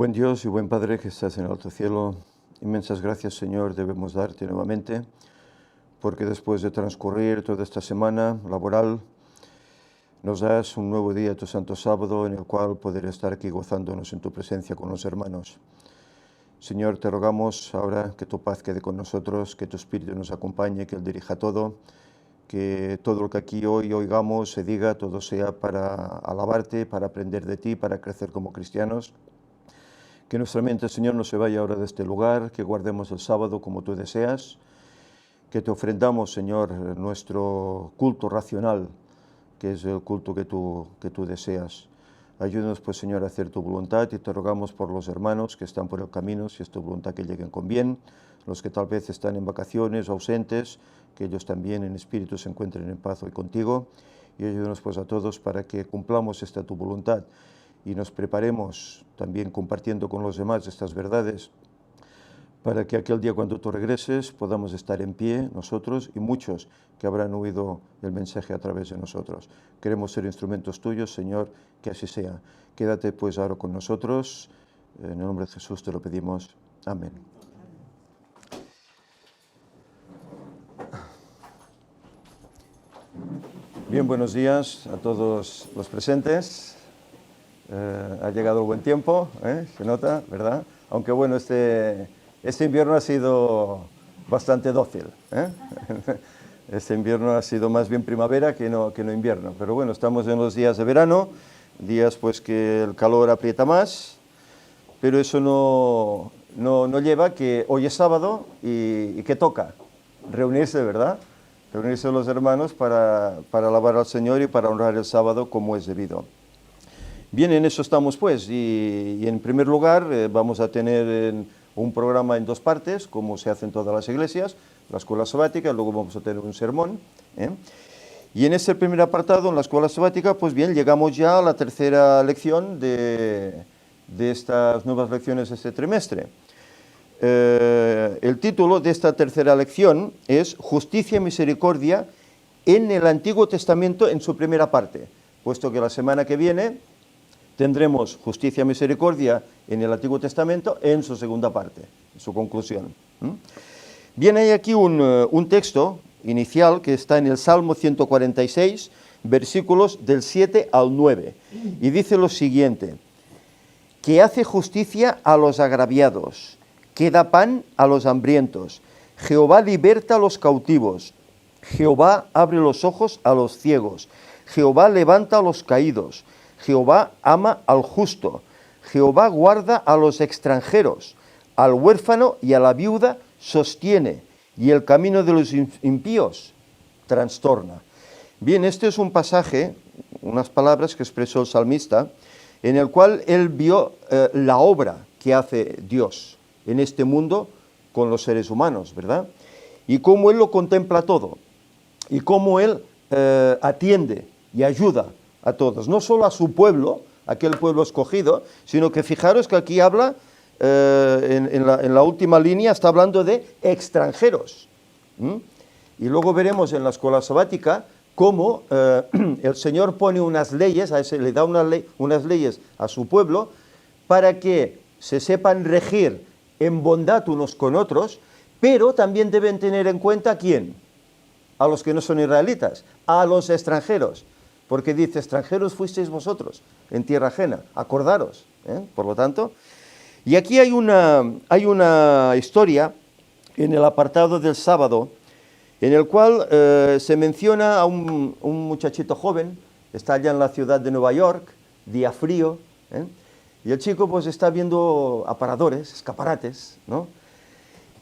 Buen Dios y buen Padre que estás en el alto cielo, inmensas gracias, Señor, debemos darte nuevamente, porque después de transcurrir toda esta semana laboral, nos das un nuevo día, tu santo sábado, en el cual poder estar aquí gozándonos en tu presencia con los hermanos. Señor, te rogamos ahora que tu paz quede con nosotros, que tu Espíritu nos acompañe, que Él dirija todo, que todo lo que aquí hoy oigamos, se diga, todo sea para alabarte, para aprender de ti, para crecer como cristianos. Que nuestra mente, Señor, no se vaya ahora de este lugar, que guardemos el sábado como tú deseas, que te ofrendamos, Señor, nuestro culto racional, que es el culto que tú deseas. Ayúdanos, pues, Señor, a hacer tu voluntad y te rogamos por los hermanos que están por el camino, si es tu voluntad que lleguen con bien, los que tal vez están en vacaciones o ausentes, que ellos también en espíritu se encuentren en paz hoy contigo, y ayúdanos, pues, a todos para que cumplamos esta tu voluntad y nos preparemos también compartiendo con los demás estas verdades para que aquel día cuando tú regreses podamos estar en pie nosotros y muchos que habrán oído el mensaje a través de nosotros. Queremos ser instrumentos tuyos, Señor, que así sea. Quédate pues ahora con nosotros. En el nombre de Jesús te lo pedimos. Amén. Bien, buenos días a todos los presentes. Ha llegado el buen tiempo, se nota, ¿verdad? Aunque bueno, este invierno ha sido bastante dócil. Este invierno ha sido más bien primavera que no invierno. Pero bueno, estamos en los días de verano, días pues que el calor aprieta más, pero eso no lleva que hoy es sábado y que toca reunirse, ¿verdad? Reunirse los hermanos para alabar al Señor y para honrar el sábado como es debido. Bien, en eso estamos pues, y en primer lugar vamos a tener un programa en dos partes, como se hace en todas las iglesias, la escuela sabática, luego vamos a tener un sermón. Y en este primer apartado, en la escuela sabática, pues bien, llegamos ya a la tercera lección de estas nuevas lecciones de este trimestre. El título de esta tercera lección es Justicia y Misericordia en el Antiguo Testamento en su primera parte, puesto que la semana que viene tendremos justicia y misericordia en el Antiguo Testamento en su segunda parte, en su conclusión. Bien, hay aquí un texto inicial que está en el Salmo 146, versículos del 7 al 9, y dice lo siguiente: que hace justicia a los agraviados, que da pan a los hambrientos, Jehová liberta a los cautivos, Jehová abre los ojos a los ciegos, Jehová levanta a los caídos, Jehová ama al justo, Jehová guarda a los extranjeros, al huérfano y a la viuda sostiene, y el camino de los impíos trastorna. Bien, este es un pasaje, unas palabras que expresó el salmista, en el cual él vio la obra que hace Dios en este mundo con los seres humanos, ¿verdad? Y cómo él lo contempla todo, y cómo él atiende y ayuda a todos, no solo a su pueblo, aquel pueblo escogido, sino que fijaros que aquí habla, en la última línea está hablando de extranjeros. Y luego veremos en la escuela sabática cómo el Señor pone unas leyes, le da unas leyes a su pueblo para que se sepan regir en bondad unos con otros, pero también deben tener en cuenta ¿a quién? A los que no son israelitas, a los extranjeros. Porque dice, extranjeros fuisteis vosotros en tierra ajena, acordaros. Por lo tanto, y aquí hay una historia en el apartado del sábado, en el cual se menciona a un muchachito joven, está allá en la ciudad de Nueva York, día frío, y el chico pues está viendo aparadores, escaparates, ¿no?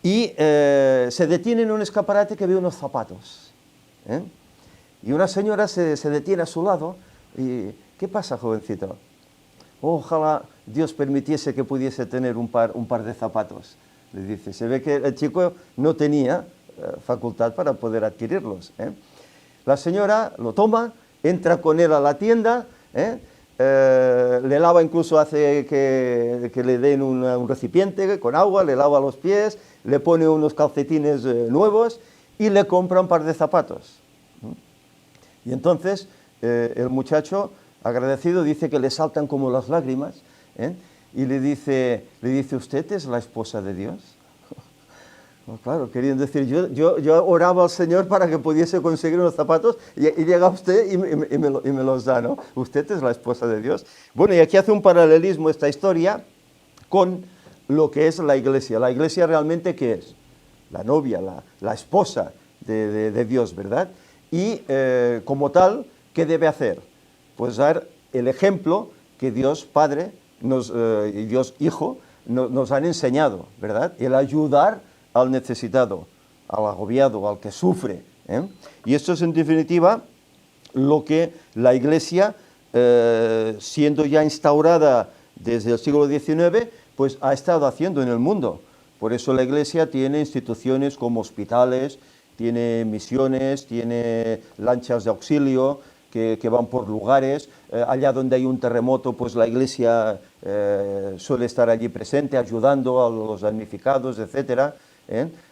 Y se detiene en un escaparate que ve unos zapatos, y una señora se detiene a su lado y ¿qué pasa, jovencito? Ojalá Dios permitiese que pudiese tener un par de zapatos, le dice. Se ve que el chico no tenía facultad para poder adquirirlos. La señora lo toma, entra con él a la tienda, le lava, incluso hace que le den un recipiente con agua, le lava los pies, le pone unos calcetines nuevos y le compra un par de zapatos. Y entonces el muchacho, agradecido, dice que le saltan como las lágrimas, y le dice, ¿usted es la esposa de Dios? Pues claro, queriendo decir, yo oraba al Señor para que pudiese conseguir unos zapatos y llega usted y me los da, ¿no? Usted es la esposa de Dios. Bueno, y aquí hace un paralelismo esta historia con lo que es la iglesia. La iglesia realmente, ¿qué es? La novia, la esposa de Dios, ¿verdad? Y como tal, ¿qué debe hacer? Pues dar el ejemplo que Dios Padre y Dios Hijo nos han enseñado, ¿verdad? El ayudar al necesitado, al agobiado, al que sufre, ¿eh? Y esto es en definitiva lo que la Iglesia, siendo ya instaurada desde el siglo XIX, pues ha estado haciendo en el mundo. Por eso la Iglesia tiene instituciones como hospitales, tiene misiones, tiene lanchas de auxilio que van por lugares. Allá donde hay un terremoto, pues la Iglesia suele estar allí presente, ayudando a los damnificados, etcétera.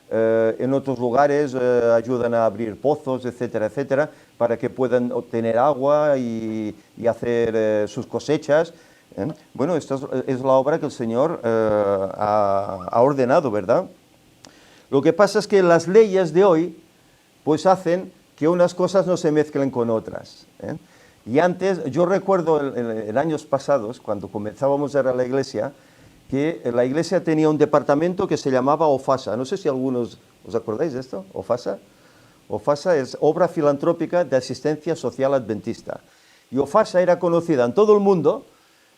En otros lugares ayudan a abrir pozos, etcétera, etcétera, para que puedan obtener agua y hacer sus cosechas. Bueno, esta es la obra que el Señor ha ordenado, ¿verdad? Lo que pasa es que las leyes de hoy pues hacen que unas cosas no se mezclen con otras. Y antes, yo recuerdo en años pasados, cuando comenzábamos a ir a la iglesia, que la iglesia tenía un departamento que se llamaba OFASA. No sé si algunos os acordáis de esto, OFASA. OFASA es Obra Filantrópica de Asistencia Social Adventista. Y OFASA era conocida en todo el mundo,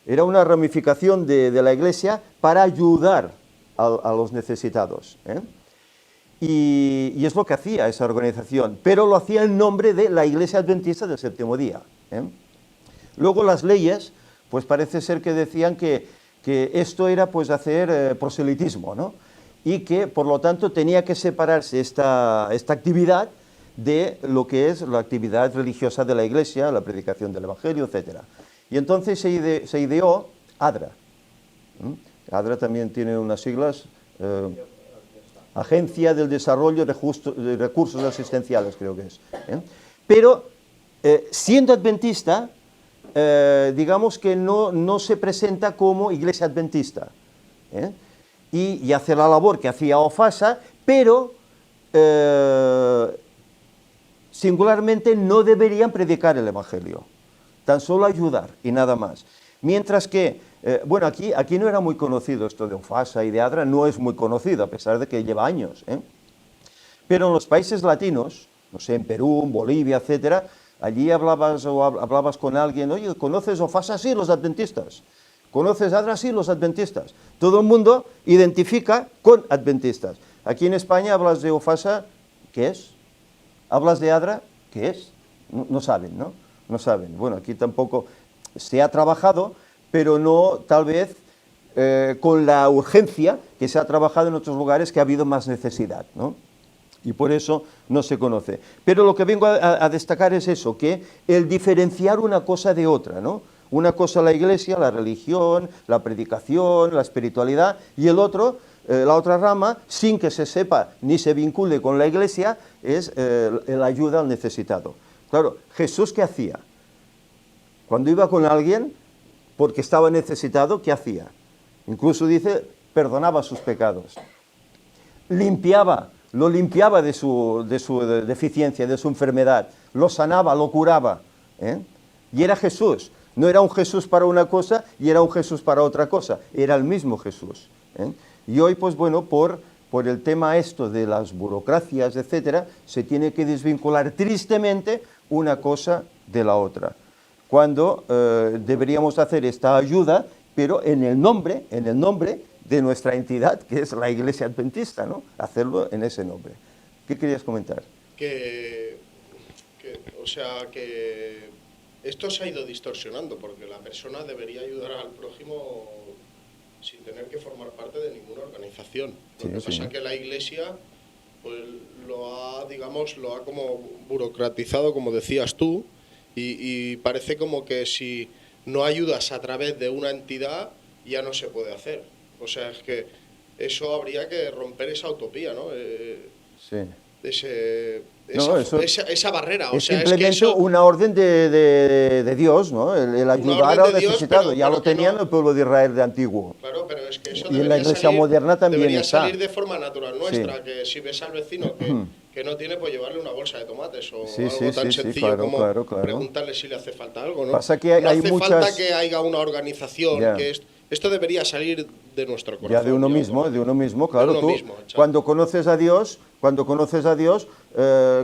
era una ramificación de la iglesia para ayudar a los necesitados. Y es lo que hacía esa organización, pero lo hacía en nombre de la Iglesia Adventista del Séptimo Día. Luego las leyes, pues parece ser que decían que esto era pues hacer proselitismo, ¿no? Y que por lo tanto tenía que separarse esta actividad de lo que es la actividad religiosa de la Iglesia, la predicación del Evangelio, etc. Y entonces se ideó ADRA. ADRA también tiene unas siglas, Agencia del Desarrollo de Recursos Asistenciales, creo que es. Pero siendo adventista, digamos que no se presenta como iglesia adventista, y hace la labor que hacía OFASA, pero singularmente no deberían predicar el Evangelio, tan solo ayudar y nada más. Mientras que, bueno, aquí no era muy conocido esto de OFASA y de ADRA, no es muy conocido, a pesar de que lleva años, pero en los países latinos, no sé, en Perú, en Bolivia, etcétera, allí hablabas con alguien, oye, ¿conoces OFASA? Sí, los adventistas. ¿Conoces ADRA? Sí, los adventistas. Todo el mundo identifica con adventistas. Aquí en España hablas de OFASA, ¿qué es? Hablas de ADRA, ¿qué es? No saben, ¿no? No saben. Bueno, aquí tampoco se ha trabajado, pero no tal vez con la urgencia que se ha trabajado en otros lugares que ha habido más necesidad, ¿no? Y por eso no se conoce. Pero lo que vengo a destacar es eso, que el diferenciar una cosa de otra, ¿no? Una cosa la iglesia, la religión, la predicación, la espiritualidad, y el otro, la otra rama, sin que se sepa ni se vincule con la iglesia, es la ayuda al necesitado. Claro, Jesús, ¿qué hacía? Cuando iba con alguien, porque estaba necesitado, ¿qué hacía? Incluso dice, perdonaba sus pecados. Lo limpiaba de su deficiencia, de su enfermedad, lo sanaba, lo curaba. Y era Jesús. No era un Jesús para una cosa y era un Jesús para otra cosa. Era el mismo Jesús. Y hoy, pues bueno, por el tema esto de las burocracias, etcétera, se tiene que desvincular tristemente una cosa de la otra. Cuando deberíamos hacer esta ayuda, pero en el nombre de nuestra entidad, que es la Iglesia Adventista, ¿no? Hacerlo en ese nombre. ¿Qué querías comentar? O sea, que esto se ha ido distorsionando, porque la persona debería ayudar al prójimo sin tener que formar parte de ninguna organización. Lo que pasa es que la Iglesia pues, lo ha como burocratizado, como decías tú, y parece como que si no ayudas a través de una entidad, ya no se puede hacer. O sea, es que eso habría que romper esa utopía, ¿no? Sí. No, eso esa barrera. O es sea, simplemente es que eso, una orden de Dios, ¿no? El ayudar orden al de Dios, necesitado. Ya pero lo que tenían no. el pueblo de Israel de antiguo. Claro, pero es que eso Y en la iglesia moderna también debería está. salir de forma natural Sí. nuestra, que si ves al vecino que no tiene, pues llevarle una bolsa de tomates o Sí, algo sí, tan sí, sencillo claro, como claro, claro. preguntarle si le hace falta algo, ¿no? Pasa que No hay hace muchas... falta que haya una organización, Ya. esto debería salir de nuestro corazón. Ya de uno mismo, claro. uno Tú, mismo, exacto. cuando conoces a Dios,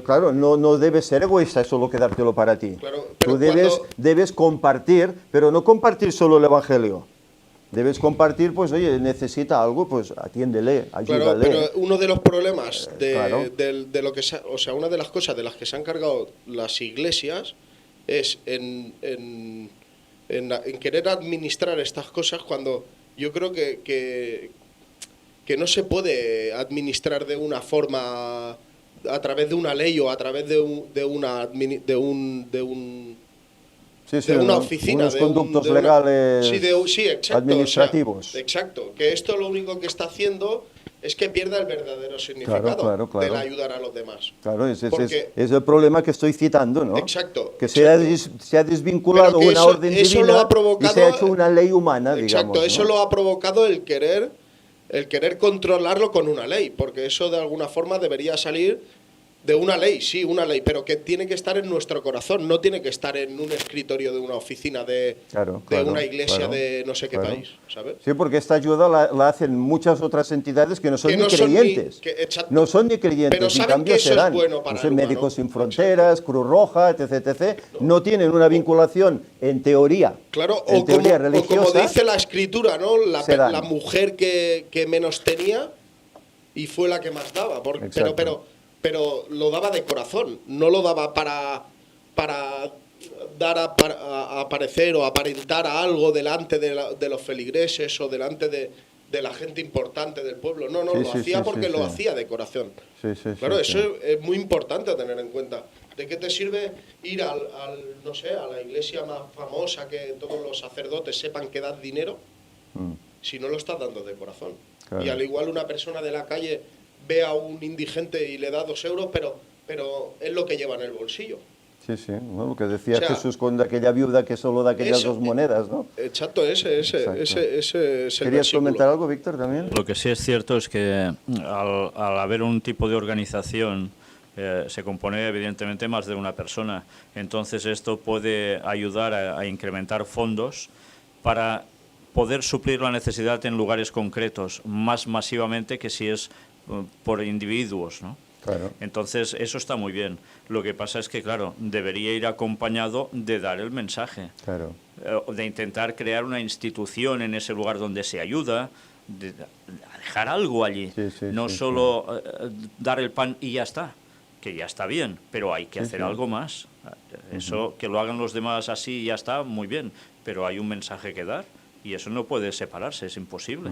claro, no debes ser egoísta, solo quedártelo para ti. Claro, pero Tú debes compartir, pero no compartir solo el Evangelio. Debes compartir, pues, oye, necesita algo, pues atiéndele, Claro, ayúdale. pero uno de los problemas claro. de lo que o sea, una de las cosas de las que se han cargado las iglesias es en querer administrar estas cosas cuando yo creo que no se puede administrar de una forma a través de una ley o a través de una oficina, unos conductos legales sí, exacto, administrativos. o sea, exacto, que esto lo único que está haciendo es que pierda el verdadero significado Claro. del ayudar a los demás. Claro, es el problema que estoy citando, ¿no? Exacto. Que se ha desvinculado Pero que una orden eso divina lo ha provocado, y se ha hecho una ley humana, exacto, digamos. eso ¿no? lo ha provocado el querer controlarlo con una ley, porque eso de alguna forma debería salir de una ley, sí, una ley, pero que tiene que estar en nuestro corazón, no tiene que estar en un escritorio de una oficina de una iglesia de no sé qué país, ¿sabes? Sí, porque esta ayuda la hacen muchas otras entidades que no son ni creyentes. No son ni creyentes, pero en saben cambio que eso serán. es bueno para el humano. Médicos Sin Fronteras, Cruz Roja, etc. No tienen una vinculación en teoría. Claro, teoría o religiosa, como dice la escritura, ¿no? La mujer que menos tenía y fue la que más daba. Pero lo daba de corazón, no lo daba para dar a aparecer o aparentar a algo delante de los feligreses o delante de la gente importante del pueblo. No, lo hacía porque lo hacía de corazón. Claro, eso es muy importante a tener en cuenta. ¿De qué te sirve ir no sé, a la iglesia más famosa que todos los sacerdotes sepan que das dinero si no lo estás dando de corazón? Claro. Y al igual una persona de la calle ve a un indigente y le da 2 euros, pero es lo que lleva en el bolsillo. Sí, bueno, lo que decía Jesús con aquella viuda que solo da aquellas 2 monedas, ¿no? Exacto, ese es el ¿Querías versículo. comentar algo, Víctor, también? Lo que sí es cierto es que al haber un tipo de organización se compone evidentemente más de una persona. Entonces esto puede ayudar a incrementar fondos para poder suplir la necesidad en lugares concretos, más masivamente que si es por individuos, ¿no? Claro. Entonces, eso está muy bien. Lo que pasa es que, claro, debería ir acompañado de dar el mensaje, claro, de intentar crear una institución en ese lugar donde se ayuda, de dejar algo allí, no solo dar el pan y ya está, que ya está bien, pero hay que hacer algo más. Eso, que lo hagan los demás así y ya está, muy bien, pero hay un mensaje que dar y eso no puede separarse, es imposible.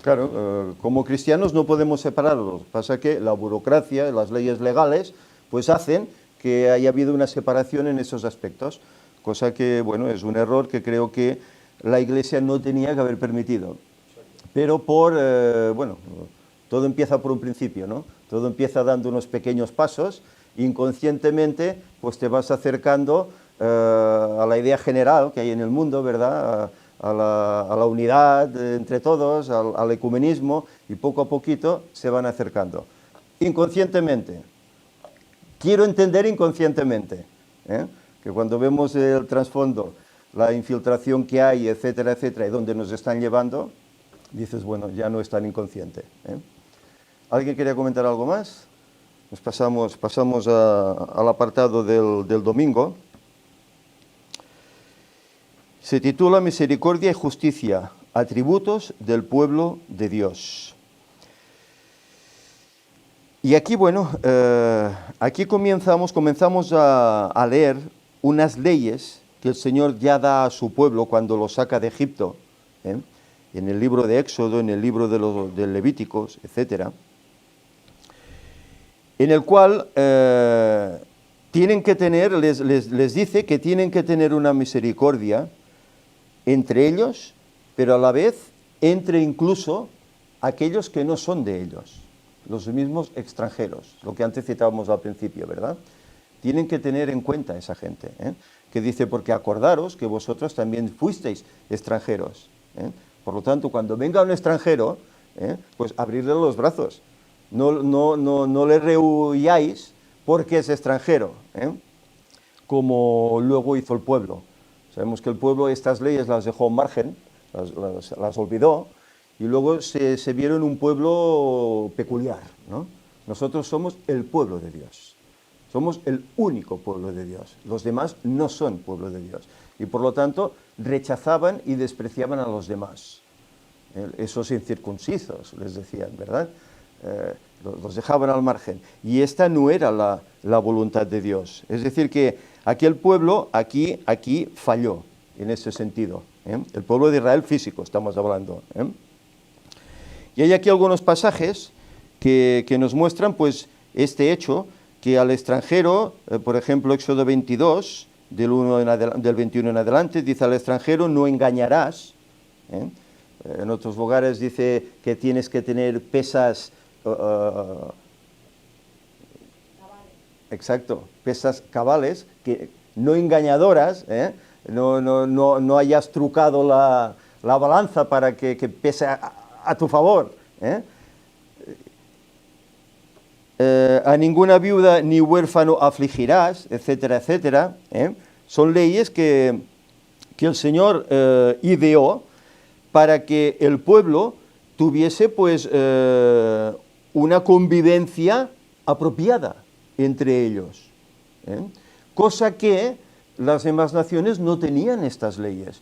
Claro, como cristianos no podemos separarlos. Pasa que la burocracia, las leyes legales, pues hacen que haya habido una separación en esos aspectos. Cosa que, bueno, es un error que creo que la Iglesia no tenía que haber permitido. Pero bueno, todo empieza por un principio, ¿no? Todo empieza dando unos pequeños pasos. Inconscientemente, pues te vas acercando a la idea general que hay en el mundo, ¿verdad? A la unidad entre todos, al ecumenismo, y poco a poquito se van acercando. Inconscientemente. Quiero entender inconscientemente, que cuando vemos el trasfondo, la infiltración que hay, etcétera, y dónde nos están llevando, dices, bueno, ya no es tan inconsciente. ¿Alguien quería comentar algo más? Nos pasamos al apartado del domingo. Se titula Misericordia y Justicia, atributos del pueblo de Dios. Y aquí, bueno, aquí comenzamos a leer unas leyes que el Señor ya da a su pueblo cuando lo saca de Egipto, en el libro de Éxodo, en el libro de Levíticos, etc. En el cual tienen que tener, les dice que tienen que tener una misericordia entre ellos, pero a la vez entre incluso aquellos que no son de ellos. los mismos extranjeros, lo que antes citábamos al principio, ¿verdad? Tienen que tener en cuenta esa gente, que dice, porque acordaros que vosotros también fuisteis extranjeros. Por lo tanto, cuando venga un extranjero, pues abrirle los brazos. No le rehuyáis porque es extranjero, como luego hizo el pueblo. Sabemos que el pueblo estas leyes las dejó en margen, las olvidó, y luego se vieron un pueblo peculiar, ¿no? Nosotros somos el pueblo de Dios. Somos el único pueblo de Dios. Los demás no son pueblo de Dios. Y por lo tanto rechazaban y despreciaban a los demás. Esos incircuncisos, les decían, ¿verdad? Los dejaban al margen. Y esta no era la voluntad de Dios. Es decir, que aquel pueblo aquí falló en ese sentido. El pueblo de Israel físico estamos hablando. Y hay aquí algunos pasajes que nos muestran pues este hecho, que al extranjero, por ejemplo, Éxodo 22, del 21 en adelante, dice al extranjero no engañarás. En otros lugares dice que tienes que tener pesas, exacto, pesas cabales, que no engañadoras, no hayas trucado la balanza para que pese a tu favor. A ninguna viuda ni huérfano afligirás, etcétera, etcétera. Son leyes que el Señor ideó para que el pueblo tuviese pues una convivencia apropiada entre ellos, cosa que las demás naciones no tenían estas leyes.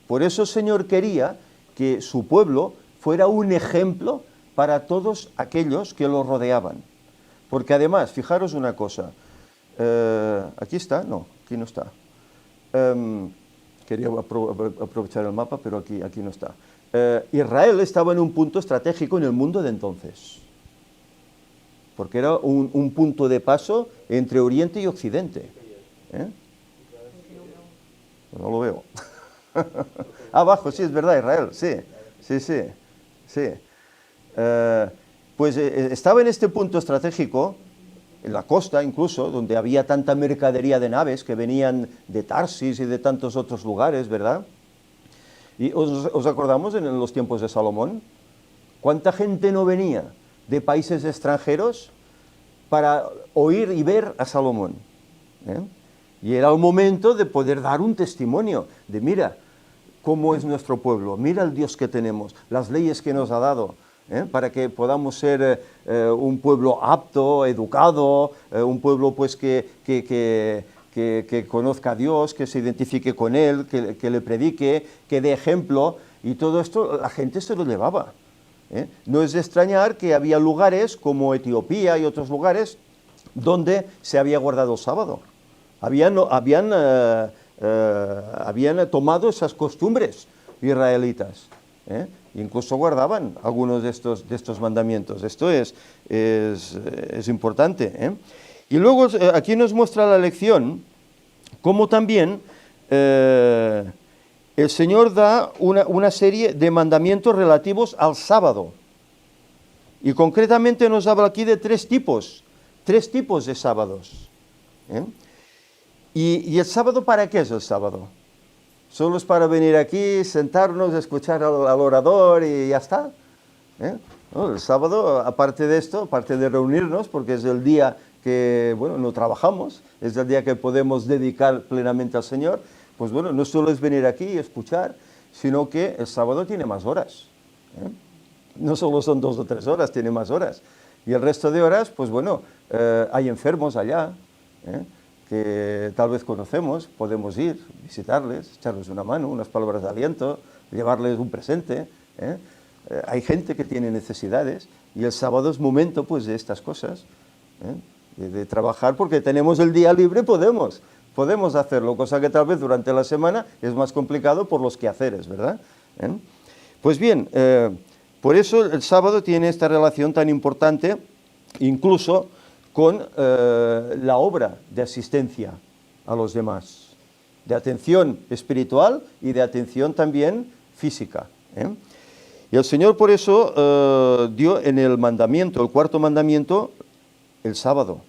Por eso el Señor quería que su pueblo fuera un ejemplo para todos aquellos que lo rodeaban. Porque además, fijaros una cosa, aquí está, no, aquí no está. Quería aprovechar el mapa, pero aquí no está. Israel estaba en un punto estratégico en el mundo de entonces, porque era un punto de paso entre Oriente y Occidente. No lo veo. Abajo, sí, es verdad, Israel, sí. Pues estaba en este punto estratégico, en la costa incluso, donde había tanta mercadería de naves que venían de Tarsis y de tantos otros lugares, ¿verdad? Y os acordamos en los tiempos de Salomón, ¿cuánta gente no venía de países extranjeros para oír y ver a Salomón? Y era el momento de poder dar un testimonio de mira cómo es nuestro pueblo, mira el Dios que tenemos, las leyes que nos ha dado, para que podamos ser un pueblo apto, educado, un pueblo pues que conozca a Dios, que se identifique con Él, que le predique, que dé ejemplo, y todo esto la gente se lo llevaba. No es de extrañar que había lugares como Etiopía y otros lugares donde se había guardado el sábado. Habían tomado esas costumbres israelitas, incluso guardaban algunos de estos mandamientos. Esto es importante. Y luego aquí nos muestra la lección cómo también el Señor da una serie de mandamientos relativos al sábado. Y concretamente nos habla aquí de tres tipos de sábados. ¿Y el sábado para qué es el sábado? ¿Solo es para venir aquí, sentarnos, escuchar al orador y ya está? No, el sábado, aparte de esto, aparte de reunirnos, porque es el día que, bueno, no trabajamos, es el día que podemos dedicar plenamente al Señor, pues bueno, no solo es venir aquí y escuchar, sino que el sábado tiene más horas. No solo son 2 o 3 horas, tiene más horas. Y el resto de horas, pues bueno, hay enfermos allá, que tal vez conocemos, podemos ir, visitarles, echarles una mano, unas palabras de aliento, llevarles un presente. Hay gente que tiene necesidades y el sábado es momento pues de estas cosas, de trabajar, porque tenemos el día libre, podemos hacerlo, cosa que tal vez durante la semana es más complicado por los quehaceres, ¿verdad? Pues bien, por eso el sábado tiene esta relación tan importante, incluso con la obra de asistencia a los demás, de atención espiritual y de atención también física. Y el Señor por eso dio en el mandamiento, el cuarto mandamiento, el sábado.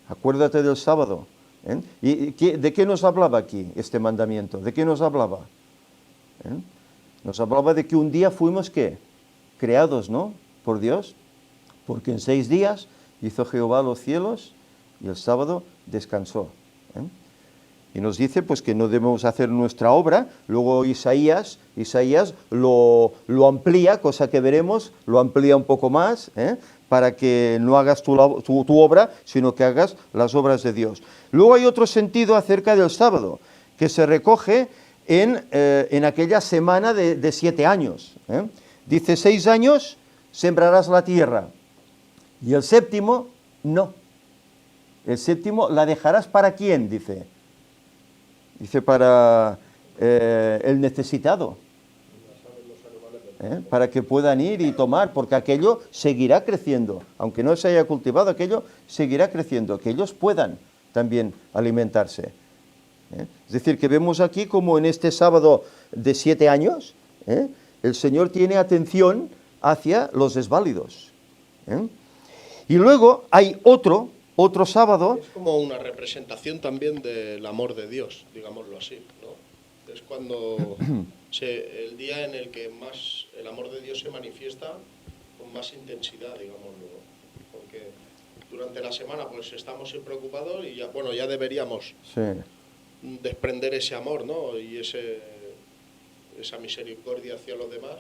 Acuérdate del sábado. ¿Y de qué nos hablaba aquí este mandamiento? ¿De qué nos hablaba? Nos hablaba de que un día fuimos, ¿qué? Creados, ¿no? Por Dios. Porque en 6 días hizo Jehová los cielos y el sábado descansó. Y nos dice pues que no debemos hacer nuestra obra. Luego Isaías lo amplía, cosa que veremos, lo amplía un poco más, para que no hagas tu obra, sino que hagas las obras de Dios. Luego hay otro sentido acerca del sábado, que se recoge en aquella semana de 7 años. Dice, 6 años sembrarás la tierra, y el séptimo, no. El séptimo la dejarás ¿para quién? Dice para el necesitado, para que puedan ir y tomar, porque aquello seguirá creciendo, aunque no se haya cultivado, aquello seguirá creciendo, que ellos puedan también alimentarse. Es decir, que vemos aquí como en este sábado de 7 años, el Señor tiene atención hacia los desválidos. Y luego hay otro sábado. Es como una representación también del amor de Dios, digámoslo así, ¿no? Es cuando el día en el que más el amor de Dios se manifiesta con más intensidad, digámoslo, ¿no? Porque durante la semana pues estamos preocupados y ya deberíamos desprender ese amor, ¿no? Y esa misericordia hacia los demás,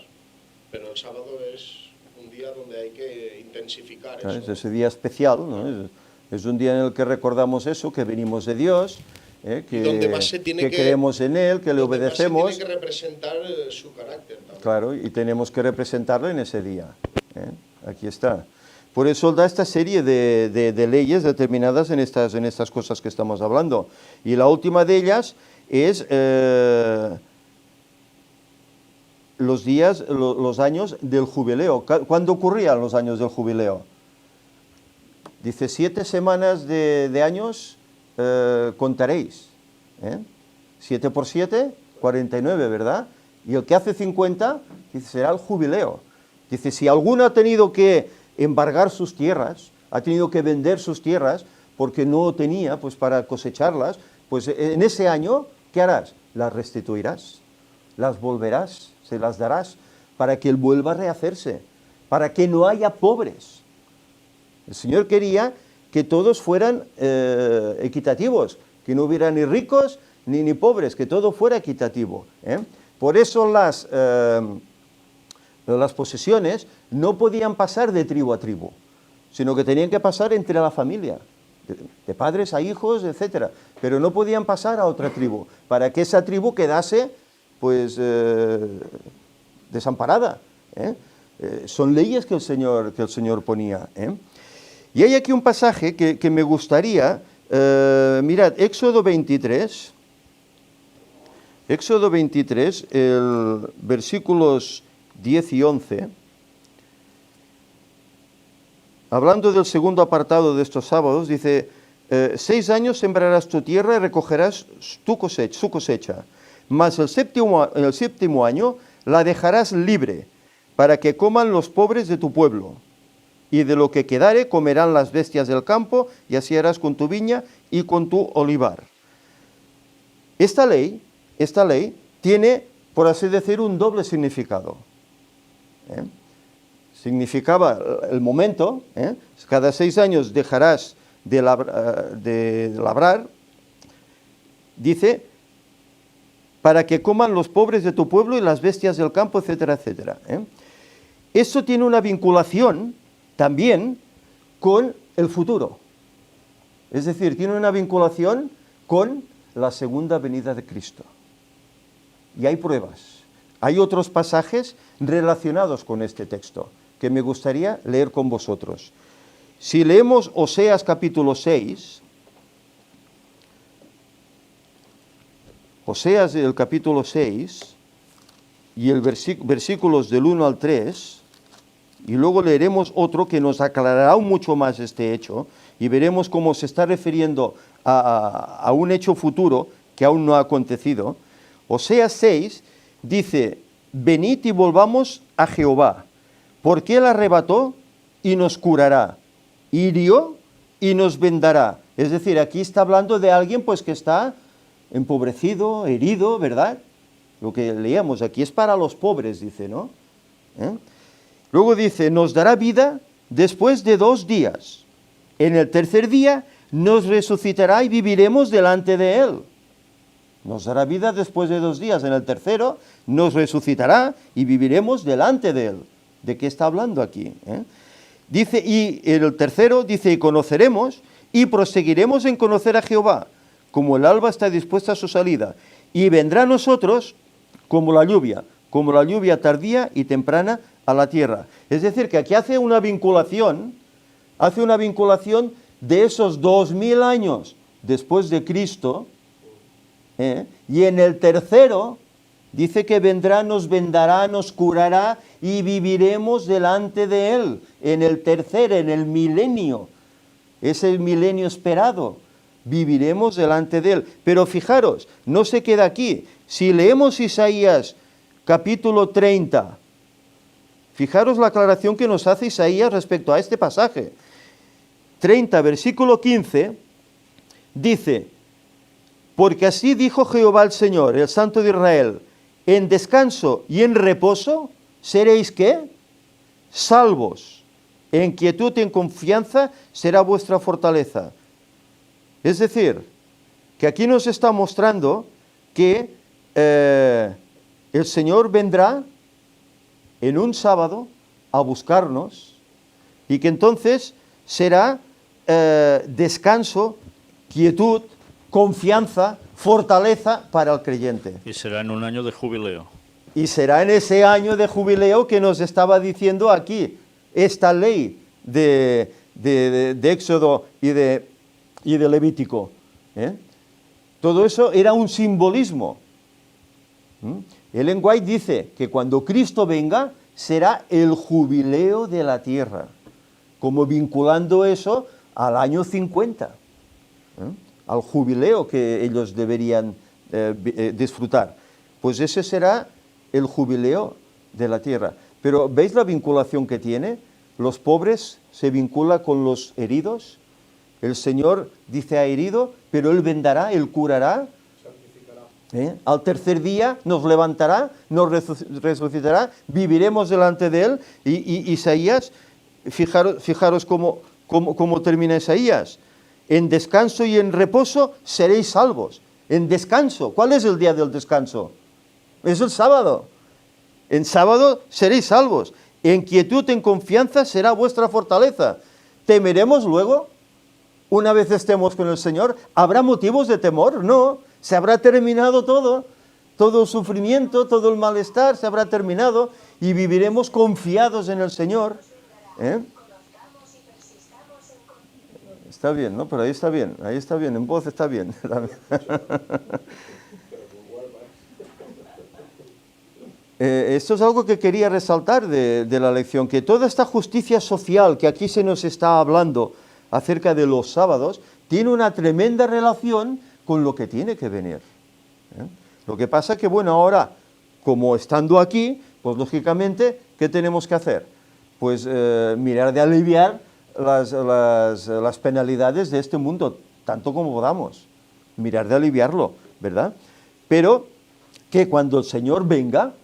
pero el sábado es un día donde hay que intensificar eso. Es ese día especial, ¿no? Es un día en el que recordamos eso, que venimos de Dios, que creemos en Él, que le obedecemos. Tiene que representar su carácter también. Claro, y tenemos que representarlo en ese día. Aquí está. Por eso da esta serie de leyes determinadas en estas cosas que estamos hablando. Y la última de ellas es los años del jubileo. ¿Cuándo ocurrían los años del jubileo? Dice, 7 semanas de años contaréis. 7 por 7, 49, ¿verdad? Y el que hace 50, dice, será el jubileo. Dice, si alguno ha tenido que embargar sus tierras, ha tenido que vender sus tierras porque no tenía pues para cosecharlas, pues en ese año, ¿qué harás? Las restituirás, las volverás, se las darás, para que él vuelva a rehacerse, para que no haya pobres. El Señor quería que todos fueran equitativos, que no hubiera ni ricos ni pobres, que todo fuera equitativo. Por eso las posesiones no podían pasar de tribu a tribu, sino que tenían que pasar entre la familia, de padres a hijos, etc. Pero no podían pasar a otra tribu, para que esa tribu quedase pues desamparada. Son leyes que el Señor ponía. Y hay aquí un pasaje que me gustaría, mirad, Éxodo 23, el versículos 10 y 11, hablando del segundo apartado de estos sábados, dice, 6 años sembrarás tu tierra y recogerás su cosecha, mas el séptimo año la dejarás libre, para que coman los pobres de tu pueblo, y de lo que quedare comerán las bestias del campo, y así harás con tu viña y con tu olivar. Esta ley tiene, por así decir, un doble significado. Significaba el momento, cada 6 años dejarás de labrar, dice, para que coman los pobres de tu pueblo y las bestias del campo, etcétera, etcétera. Eso tiene una vinculación también con el futuro. Es decir, tiene una vinculación con la segunda venida de Cristo. Y hay pruebas. Hay otros pasajes relacionados con este texto que me gustaría leer con vosotros. Si leemos Oseas capítulo 6, Oseas el capítulo 6 y el versículos del 1 al 3, y luego leeremos otro que nos aclarará mucho más este hecho y veremos cómo se está refiriendo a un hecho futuro que aún no ha acontecido. Oseas 6 dice, venid y volvamos a Jehová, porque Él arrebató y nos curará, hirió y nos vendará. Es decir, aquí está hablando de alguien pues que está empobrecido, herido, ¿verdad? Lo que leíamos aquí es para los pobres, dice, ¿no? Luego dice, nos dará vida después de 2 días. En el tercer día nos resucitará y viviremos delante de Él. Nos dará vida después de 2 días. En el tercero nos resucitará y viviremos delante de Él. ¿De qué está hablando aquí? Dice, y en el tercero dice, y conoceremos y proseguiremos en conocer a Jehová, como el alba está dispuesta a su salida, y vendrá a nosotros como la lluvia tardía y temprana a la tierra. Es decir, que aquí hace una vinculación de esos 2000 años después de Cristo, y en el tercero dice que vendrá, nos vendará, nos curará y viviremos delante de Él. En el tercero, en el milenio, es el milenio esperado, viviremos delante de Él. Pero fijaros, no se queda aquí. Si leemos Isaías capítulo 30, fijaros la aclaración que nos hace Isaías respecto a este pasaje. 30, versículo 15, dice, porque así dijo Jehová el Señor, el Santo de Israel, en descanso y en reposo seréis, ¿qué? Salvos. En quietud y en confianza será vuestra fortaleza. Es decir, que aquí nos está mostrando que el Señor vendrá en un sábado a buscarnos y que entonces será descanso, quietud, confianza, fortaleza para el creyente. Y será en un año de jubileo. Y será en ese año de jubileo que nos estaba diciendo aquí esta ley de Éxodo y de Levítico. Todo eso era un simbolismo. Ellen White dice que cuando Cristo venga será el jubileo de la tierra, como vinculando eso al año 50, al jubileo que ellos deberían disfrutar. Pues ese será el jubileo de la tierra. Pero ¿veis la vinculación que tiene? Los pobres se vincula con los heridos. El Señor dice ha herido, pero Él vendará, Él curará. Al tercer día nos levantará, nos resucitará, viviremos delante de Él. Y Isaías, fijaros cómo termina Isaías. En descanso y en reposo seréis salvos. En descanso. ¿Cuál es el día del descanso? Es el sábado. En sábado seréis salvos. En quietud, en confianza será vuestra fortaleza. ¿Temeremos luego? Una vez estemos con el Señor, ¿habrá motivos de temor? No. Se habrá terminado todo. Todo el sufrimiento, todo el malestar se habrá terminado y viviremos confiados en el Señor. Está bien, ¿no? Pero ahí está bien, en voz está bien. Esto es algo que quería resaltar de la lección, que toda esta justicia social que aquí se nos está hablando acerca de los sábados, tiene una tremenda relación con lo que tiene que venir. Lo que pasa que, bueno, ahora, como estando aquí, pues lógicamente, ¿qué tenemos que hacer? Pues mirar de aliviar las penalidades de este mundo, tanto como podamos. Mirar de aliviarlo, ¿verdad? Pero que cuando el Señor venga,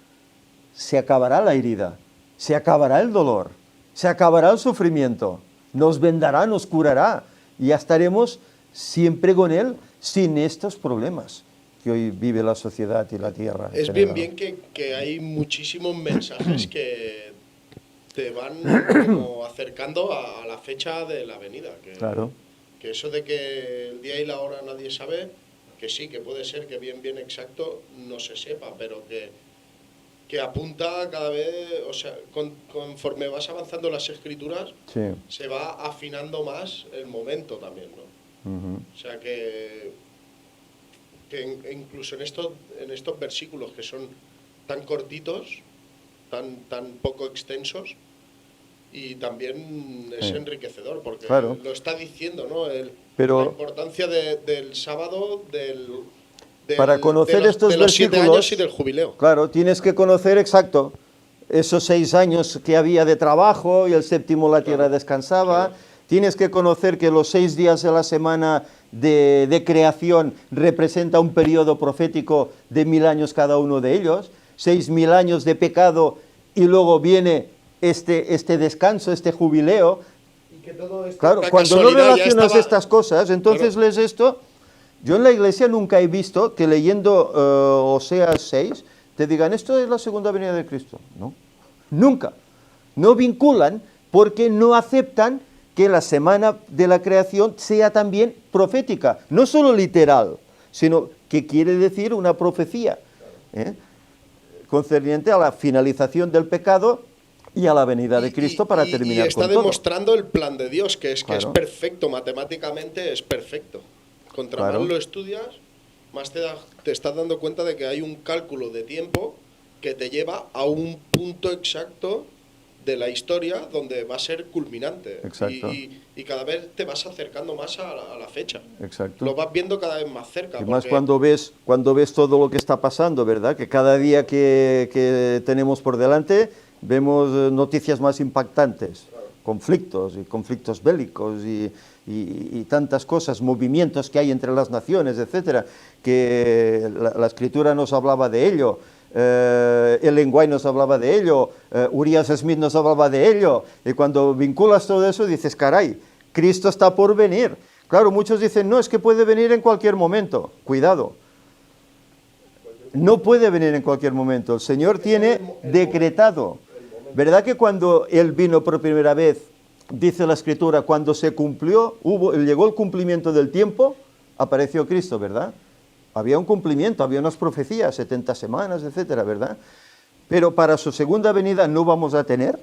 se acabará la herida, se acabará el dolor, se acabará el sufrimiento, nos vendará, nos curará, y ya estaremos siempre con Él sin estos problemas que hoy vive la sociedad y la tierra. Es bien que hay muchísimos mensajes que te van como acercando a la fecha de la venida. Claro. Que eso de que el día y la hora nadie sabe, que sí, que puede ser que bien exacto no se sepa, pero que apunta cada vez, o sea, conforme vas avanzando las escrituras, sí, se va afinando más el momento también, ¿no? O sea que incluso en estos versículos que son tan cortitos, tan poco extensos, y también es enriquecedor, porque lo está diciendo, ¿no? La importancia del sábado, del para conocer estos de los 7 versículos, años y del jubileo. Claro, tienes que conocer exacto esos 6 años que había de trabajo y el séptimo la tierra descansaba. Claro. Tienes que conocer que los 6 días de la semana de creación representa un periodo profético de 1000 años cada uno de ellos, 6000 años de pecado y luego viene este descanso, este jubileo. Y que todo esto, claro, cuando no relacionas estas cosas, entonces lees esto. Yo en la iglesia nunca he visto que leyendo Oseas 6 te digan, esto es la segunda venida de Cristo. No, nunca. No vinculan porque no aceptan que la semana de la creación sea también profética, no solo literal, sino que quiere decir una profecía concerniente a la finalización del pecado y a la venida de Cristo para terminar y está con todo. demostrando el plan de Dios, que es Claro. perfecto, matemáticamente es perfecto. Contra Claro. más lo estudias, más te estás dando cuenta de que hay un cálculo de tiempo que te lleva a un punto exacto de la historia donde va a ser culminante. Exacto. Y cada vez te vas acercando más a la fecha. Exacto. Lo vas viendo cada vez más cerca. Y más cuando ves todo lo que está pasando, ¿verdad? Que cada día que tenemos por delante vemos noticias más impactantes, conflictos bélicos y tantas cosas, movimientos que hay entre las naciones, etcétera, que la Escritura nos hablaba de ello. Ellen White nos hablaba de ello, Urias Smith nos hablaba de ello, y cuando vinculas todo eso dices, caray, Cristo está por venir. Claro, muchos dicen, no, es que puede venir en cualquier momento. Cuidado, no puede venir en cualquier momento, el Señor tiene decretado. ¿Verdad que cuando Él vino por primera vez, dice la Escritura, cuando se cumplió, llegó el cumplimiento del tiempo, apareció Cristo, ¿verdad? Había un cumplimiento, había unas profecías, 70 semanas, etcétera, ¿verdad? Pero para su segunda venida no vamos a tener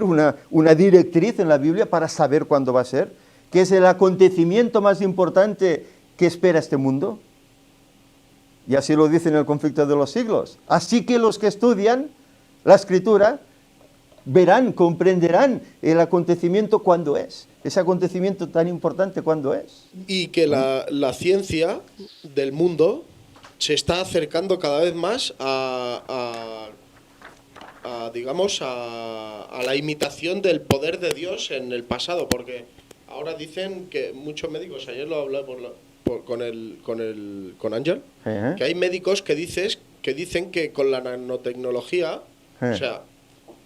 una directriz en la Biblia para saber cuándo va a ser, que es el acontecimiento más importante que espera este mundo. Y así lo dice en el conflicto de los siglos. Así que los que estudian la Escritura verán, comprenderán el acontecimiento cuándo es. Ese acontecimiento tan importante cuándo es. Y que la ciencia del mundo se está acercando cada vez más a la imitación del poder de Dios en el pasado, porque ahora dicen que muchos médicos, ayer lo hablé con Ángel, que hay médicos que dicen que con la nanotecnología, o sea,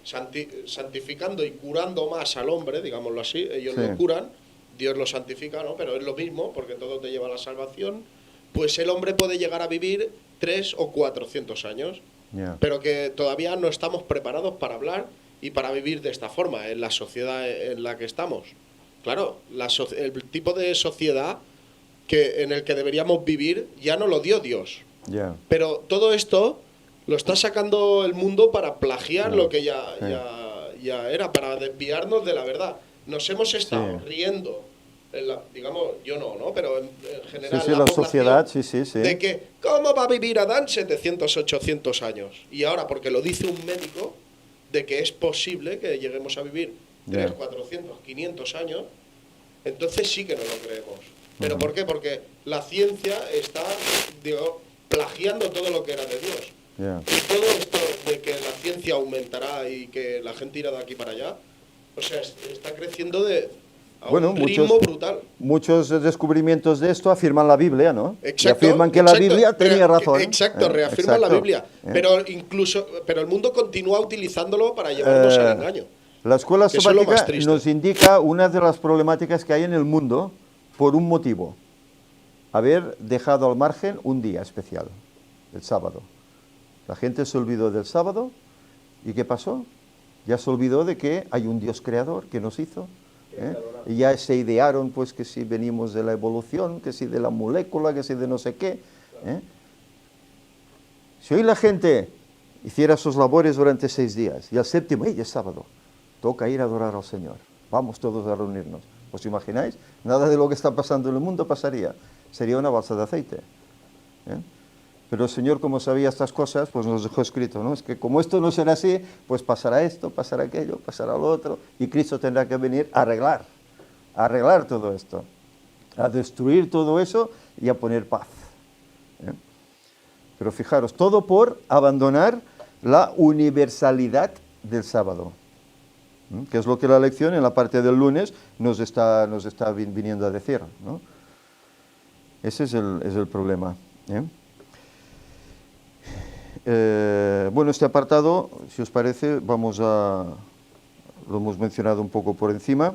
santificando y curando más al hombre, digámoslo así, ellos lo curan, Dios lo santifica, ¿no? Pero es lo mismo, porque todo te lleva a la salvación, pues el hombre puede llegar a vivir 300 o 400 años, pero que todavía no estamos preparados para hablar y para vivir de esta forma, en la sociedad en la que estamos. Claro, el tipo de sociedad en el que deberíamos vivir ya no lo dio Dios. Pero todo esto lo está sacando el mundo para plagiar lo que ya era, para desviarnos de la verdad. Nos hemos estado riendo, digamos, yo no, pero en general la sociedad, de que ¿cómo va a vivir Adán 700, 800 años? Y ahora, porque lo dice un médico, de que es posible que lleguemos a vivir 3, 400, 500 años, entonces sí que no lo creemos. ¿Pero por qué? Porque la ciencia está, plagiando todo lo que era de Dios. Y todo esto de que la ciencia aumentará y que la gente irá de aquí para allá, o sea, está creciendo a un ritmo brutal. Muchos descubrimientos de esto afirman la Biblia, ¿no? Exacto, y afirman que la Biblia tenía razón. Exacto, reafirman la Biblia. Pero el mundo continúa utilizándolo para llevarnos al engaño. La escuela sabática nos indica una de las problemáticas que hay en el mundo por un motivo: haber dejado al margen un día especial, el sábado. La gente se olvidó del sábado, ¿y qué pasó? Ya se olvidó de que hay un Dios creador que nos hizo. Y ya se idearon pues que si venimos de la evolución, que si de la molécula, que si de no sé qué. Si hoy la gente hiciera sus labores durante 6 días y al séptimo, es sábado, toca ir a adorar al Señor, vamos todos a reunirnos. ¿Os imagináis? Nada de lo que está pasando en el mundo pasaría. Sería una balsa de aceite. Pero el Señor, como sabía estas cosas, pues nos dejó escrito, ¿no? Es que como esto no será así, pues pasará esto, pasará aquello, pasará lo otro, y Cristo tendrá que venir a arreglar todo esto, a destruir todo eso y a poner paz. Pero fijaros, todo por abandonar la universalidad del sábado, que es lo que la lección en la parte del lunes nos está viniendo a decir, ¿no? Ese es el problema, ¿eh? Bueno, este apartado, si os parece, lo hemos mencionado un poco por encima.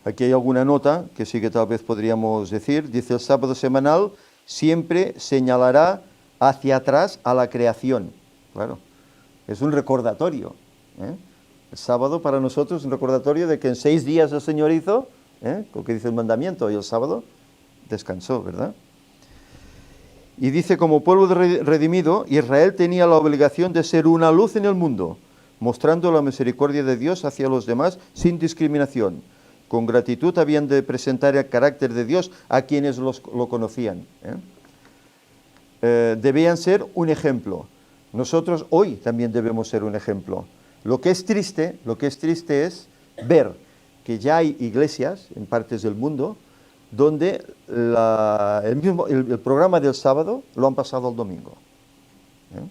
Aquí hay alguna nota que sí que tal vez podríamos decir. Dice: el sábado semanal siempre señalará hacia atrás a la creación. Claro, es un recordatorio, ¿eh? El sábado para nosotros es un recordatorio de que en 6 días el Señor hizo, lo que dice el mandamiento, y el sábado descansó, ¿verdad? Y dice: como pueblo redimido, Israel tenía la obligación de ser una luz en el mundo, mostrando la misericordia de Dios hacia los demás sin discriminación. Con gratitud habían de presentar el carácter de Dios a quienes lo conocían, ¿eh? Debían ser un ejemplo. Nosotros hoy también debemos ser un ejemplo. Lo que es triste es ver que ya hay iglesias en partes del mundo donde el programa del sábado lo han pasado al domingo, ¿eh?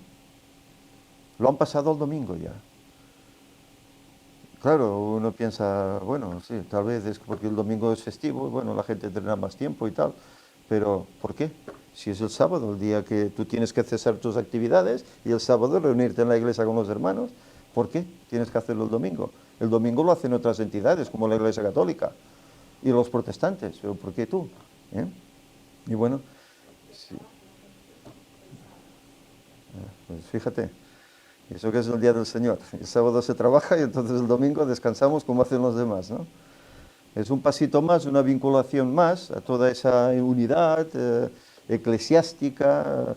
Lo han pasado al domingo ya. Claro, uno piensa, bueno, sí, tal vez es porque el domingo es festivo, bueno, la gente tendrá más tiempo y tal, pero ¿por qué? Si es el sábado, el día que tú tienes que cesar tus actividades, y el sábado reunirte en la iglesia con los hermanos, ¿por qué tienes que hacerlo el domingo? El domingo lo hacen otras entidades, como la Iglesia Católica y los protestantes, pero ¿por qué tú? Y bueno, sí. Pues fíjate, eso que es el día del Señor. El sábado se trabaja y entonces el domingo descansamos como hacen los demás, ¿no? Es un pasito más, una vinculación más a toda esa unidad eclesiástica,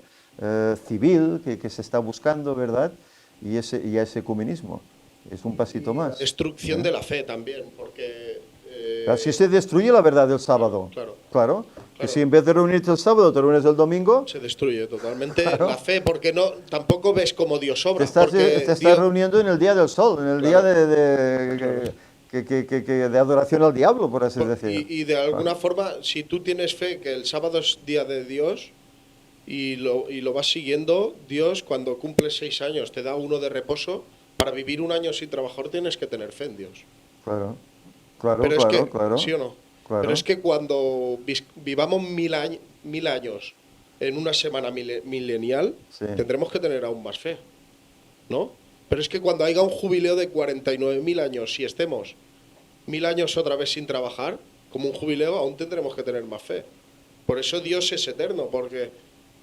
civil que se está buscando, ¿verdad? Y a ese ecumenismo. Es un pasito más. La destrucción de la fe también, porque... Así se destruye la verdad del sábado. Claro. Que si en vez de reunirte el sábado te reúnes el domingo... Se destruye totalmente la fe, porque tampoco ves como Dios obra. Te estás reuniendo en el día del sol, en el día de adoración al diablo, por así decirlo. Y de alguna forma, si tú tienes fe que el sábado es día de Dios y lo vas siguiendo, Dios cuando cumples 6 años te da uno de reposo. Para vivir un año sin trabajar tienes que tener fe en Dios. Claro. ¿Sí o no? Claro. Pero es que cuando vivamos 1000 años en una semana milenial, sí, tendremos que tener aún más fe, ¿no? Pero es que cuando haya un jubileo de 49.000 años, si estemos 1000 años otra vez sin trabajar, como un jubileo, aún tendremos que tener más fe. Por eso Dios es eterno, porque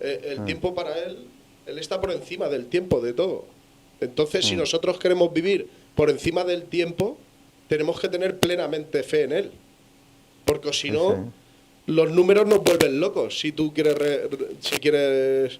el tiempo para Él está por encima del tiempo de todo. Entonces, si nosotros queremos vivir por encima del tiempo, tenemos que tener plenamente fe en Él. Porque si no, los números nos vuelven locos si tú quieres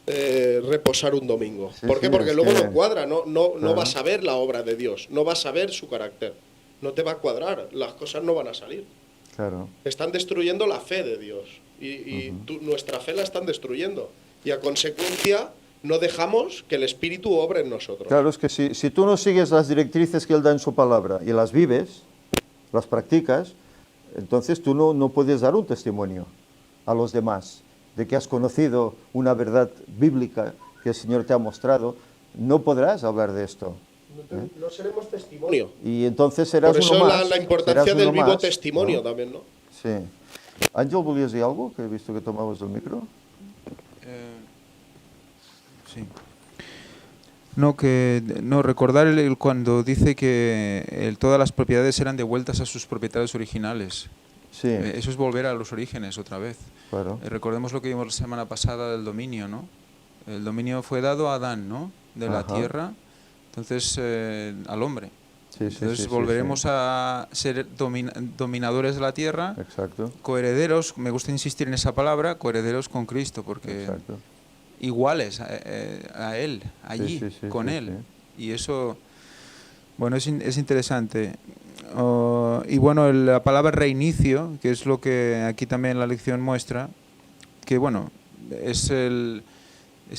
reposar un domingo. ¿Por qué? Porque luego no cuadra, no vas a ver la obra de Dios, no vas a ver su carácter, no te va a cuadrar, las cosas no van a salir. Claro. Están destruyendo la fe de Dios y nuestra fe la están destruyendo. Y a consecuencia... no dejamos que el Espíritu obre en nosotros. Claro, es que si tú no sigues las directrices que Él da en su palabra y las vives, las practicas, entonces tú no puedes dar un testimonio a los demás de que has conocido una verdad bíblica que el Señor te ha mostrado. No podrás hablar de esto. No seremos testimonio. Y entonces serás uno más. Por eso la importancia del vivo testimonio, ¿no? También, ¿no? Sí. Ángel, ¿volvías decir algo? Que he visto que tomabas el micro. Sí. No, recordar cuando dice que todas las propiedades eran devueltas a sus propietarios originales. Sí. Eso es volver a los orígenes otra vez. Claro. Recordemos lo que vimos la semana pasada del dominio, ¿no? El dominio fue dado a Adán, ¿no? De la tierra, entonces al hombre. Entonces volveremos a ser dominadores de la tierra. Exacto. Coherederos, me gusta insistir en esa palabra, coherederos con Cristo, porque... Exacto. Iguales a Él, allí, con Él. Y eso, bueno, es interesante. Y bueno, la palabra reinicio, que es lo que aquí también la lección muestra, que bueno, es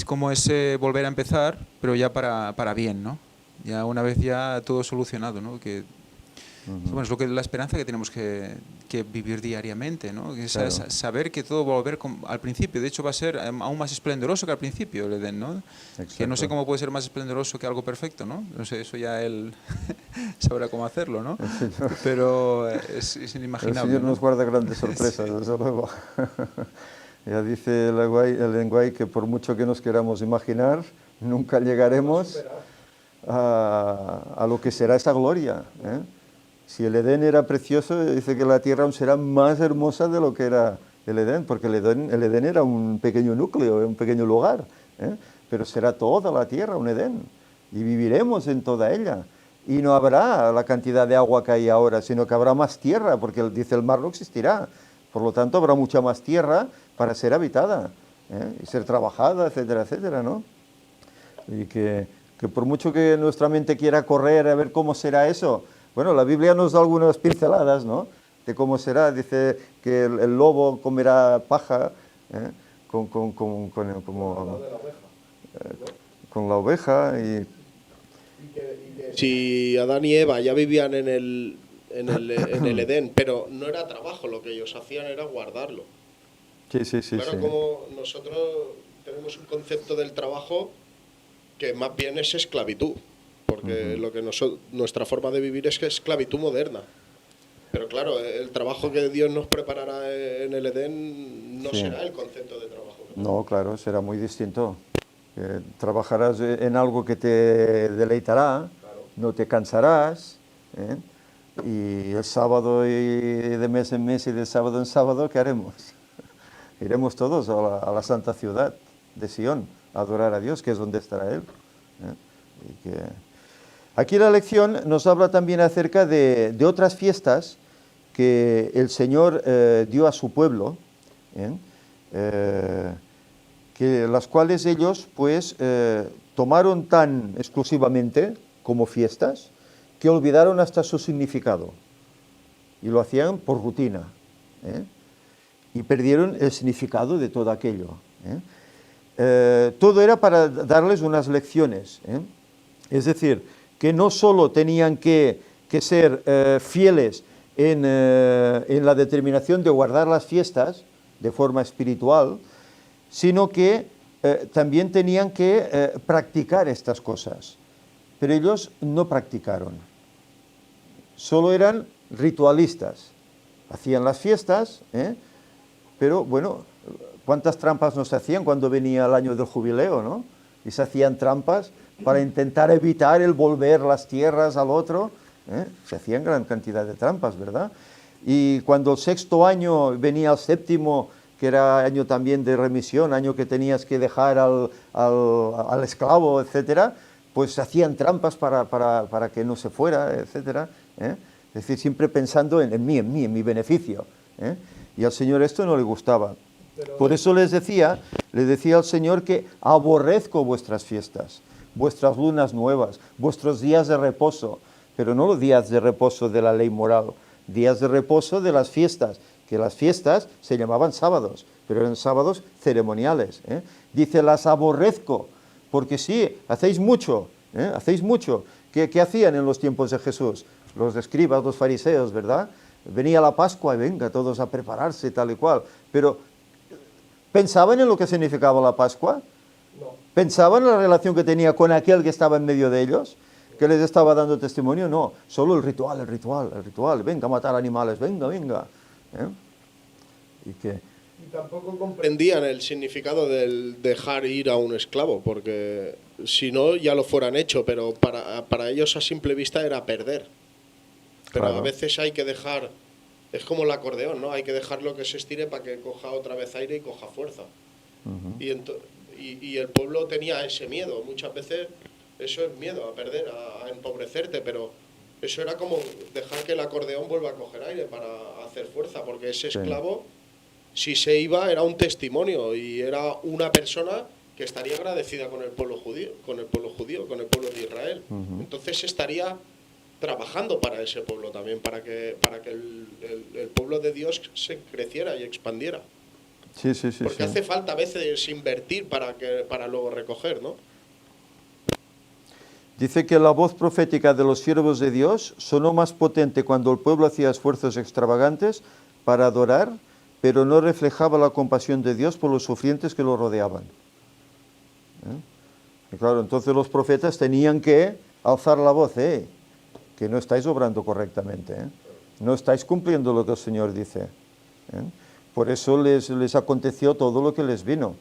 como ese volver a empezar, pero ya para bien, ¿no? Ya una vez ya todo solucionado, ¿no? Que Bueno, es la esperanza que tenemos que vivir diariamente, ¿no? Claro. Saber que todo va a volver al principio. De hecho, va a ser aún más esplendoroso que al principio el Edén, ¿no? Exacto. Que no sé cómo puede ser más esplendoroso que algo perfecto, ¿no? No sé, eso ya él sabrá cómo hacerlo, ¿no? Pero es inimaginable. El Señor nos guarda grandes sorpresas, sí. Desde luego. Ya dice el lenguaje que por mucho que nos queramos imaginar, nunca llegaremos a lo que será esa gloria, ¿eh? Si el Edén era precioso, dice que la tierra aún será más hermosa de lo que era el Edén, porque el Edén era un pequeño núcleo, un pequeño lugar, ¿eh? Pero será toda la tierra un Edén, y viviremos en toda ella. Y no habrá la cantidad de agua que hay ahora, sino que habrá más tierra, porque dice el mar no existirá. Por lo tanto, habrá mucha más tierra para ser habitada, ¿eh? Y ser trabajada, etcétera, etcétera, ¿no? Y que por mucho que nuestra mente quiera correr a ver cómo será eso, bueno, la Biblia nos da algunas pinceladas, ¿no? De cómo será. Dice que el lobo comerá paja, ¿eh? Con la oveja. Y si Adán y Eva ya vivían en el Edén, pero no era trabajo, lo que ellos hacían era guardarlo. Sí. Claro, como nosotros tenemos un concepto del trabajo que más bien es esclavitud, porque lo que nuestra forma de vivir es que es esclavitud moderna. Pero claro, el trabajo que Dios nos preparará en el Edén no será el concepto de trabajo. No, claro, será muy distinto. Trabajarás en algo que te deleitará, claro. No te cansarás, ¿eh? Y el sábado y de mes en mes y de sábado en sábado, ¿qué haremos? Iremos todos a la santa ciudad de Sion a adorar a Dios, que es donde estará Él, ¿eh? Y que aquí la lección nos habla también acerca de otras fiestas que el Señor dio a su pueblo, que las cuales ellos pues tomaron tan exclusivamente como fiestas que olvidaron hasta su significado y lo hacían por rutina, y perdieron el significado de todo aquello. Todo era para darles unas lecciones, es decir, que no solo tenían que ser fieles en la determinación de guardar las fiestas de forma espiritual, sino que también tenían que practicar estas cosas. Pero ellos no practicaron, solo eran ritualistas. Hacían las fiestas, pero bueno, ¿cuántas trampas nos hacían cuando venía el año del jubileo, no? Y se hacían trampas para intentar evitar el volver las tierras al otro, se hacían gran cantidad de trampas, ¿verdad? Y cuando el sexto año venía el séptimo, que era año también de remisión, año que tenías que dejar al esclavo, etcétera, pues se hacían trampas para que no se fuera, etcétera, Es decir, siempre pensando en mi beneficio, Y al Señor esto no le gustaba. Por eso le decía al Señor que aborrezco vuestras fiestas, vuestras lunas nuevas, vuestros días de reposo, pero no los días de reposo de la ley moral, días de reposo de las fiestas, que las fiestas se llamaban sábados, pero eran sábados ceremoniales. Dice, las aborrezco, porque sí, hacéis mucho, hacéis mucho. ¿Qué hacían en los tiempos de Jesús? Los escribas, los fariseos, ¿verdad? Venía la Pascua y venga, todos a prepararse, tal y cual. Pero, ¿pensaban en lo que significaba la Pascua? No. ¿Pensaban en la relación que tenía con aquel que estaba en medio de ellos? ¿Que les estaba dando testimonio? No, solo el ritual. Venga a matar animales, venga. Y tampoco comprendían el significado del dejar ir a un esclavo, porque si no ya lo fueran hecho, pero para ellos a simple vista era perder. Pero claro, a veces hay que dejar, es como el acordeón, ¿no? Hay que dejarlo que se estire para que coja otra vez aire y coja fuerza. Y el pueblo tenía ese miedo. Muchas veces eso es miedo a perder, a empobrecerte, pero eso era como dejar que el acordeón vuelva a coger aire para hacer fuerza, porque ese esclavo, si se iba, era un testimonio y era una persona que estaría agradecida con el pueblo judío, con el pueblo de Israel. Entonces estaría trabajando para ese pueblo también, para que el pueblo de Dios se creciera y expandiera. Porque hace falta a veces invertir para luego recoger, ¿no? Dice que la voz profética de los siervos de Dios sonó más potente cuando el pueblo hacía esfuerzos extravagantes para adorar, pero no reflejaba la compasión de Dios por los sufrientes que lo rodeaban. Y claro, entonces los profetas tenían que alzar la voz, que no estáis obrando correctamente, no estáis cumpliendo lo que el Señor dice. Por eso les aconteció todo lo que les vino.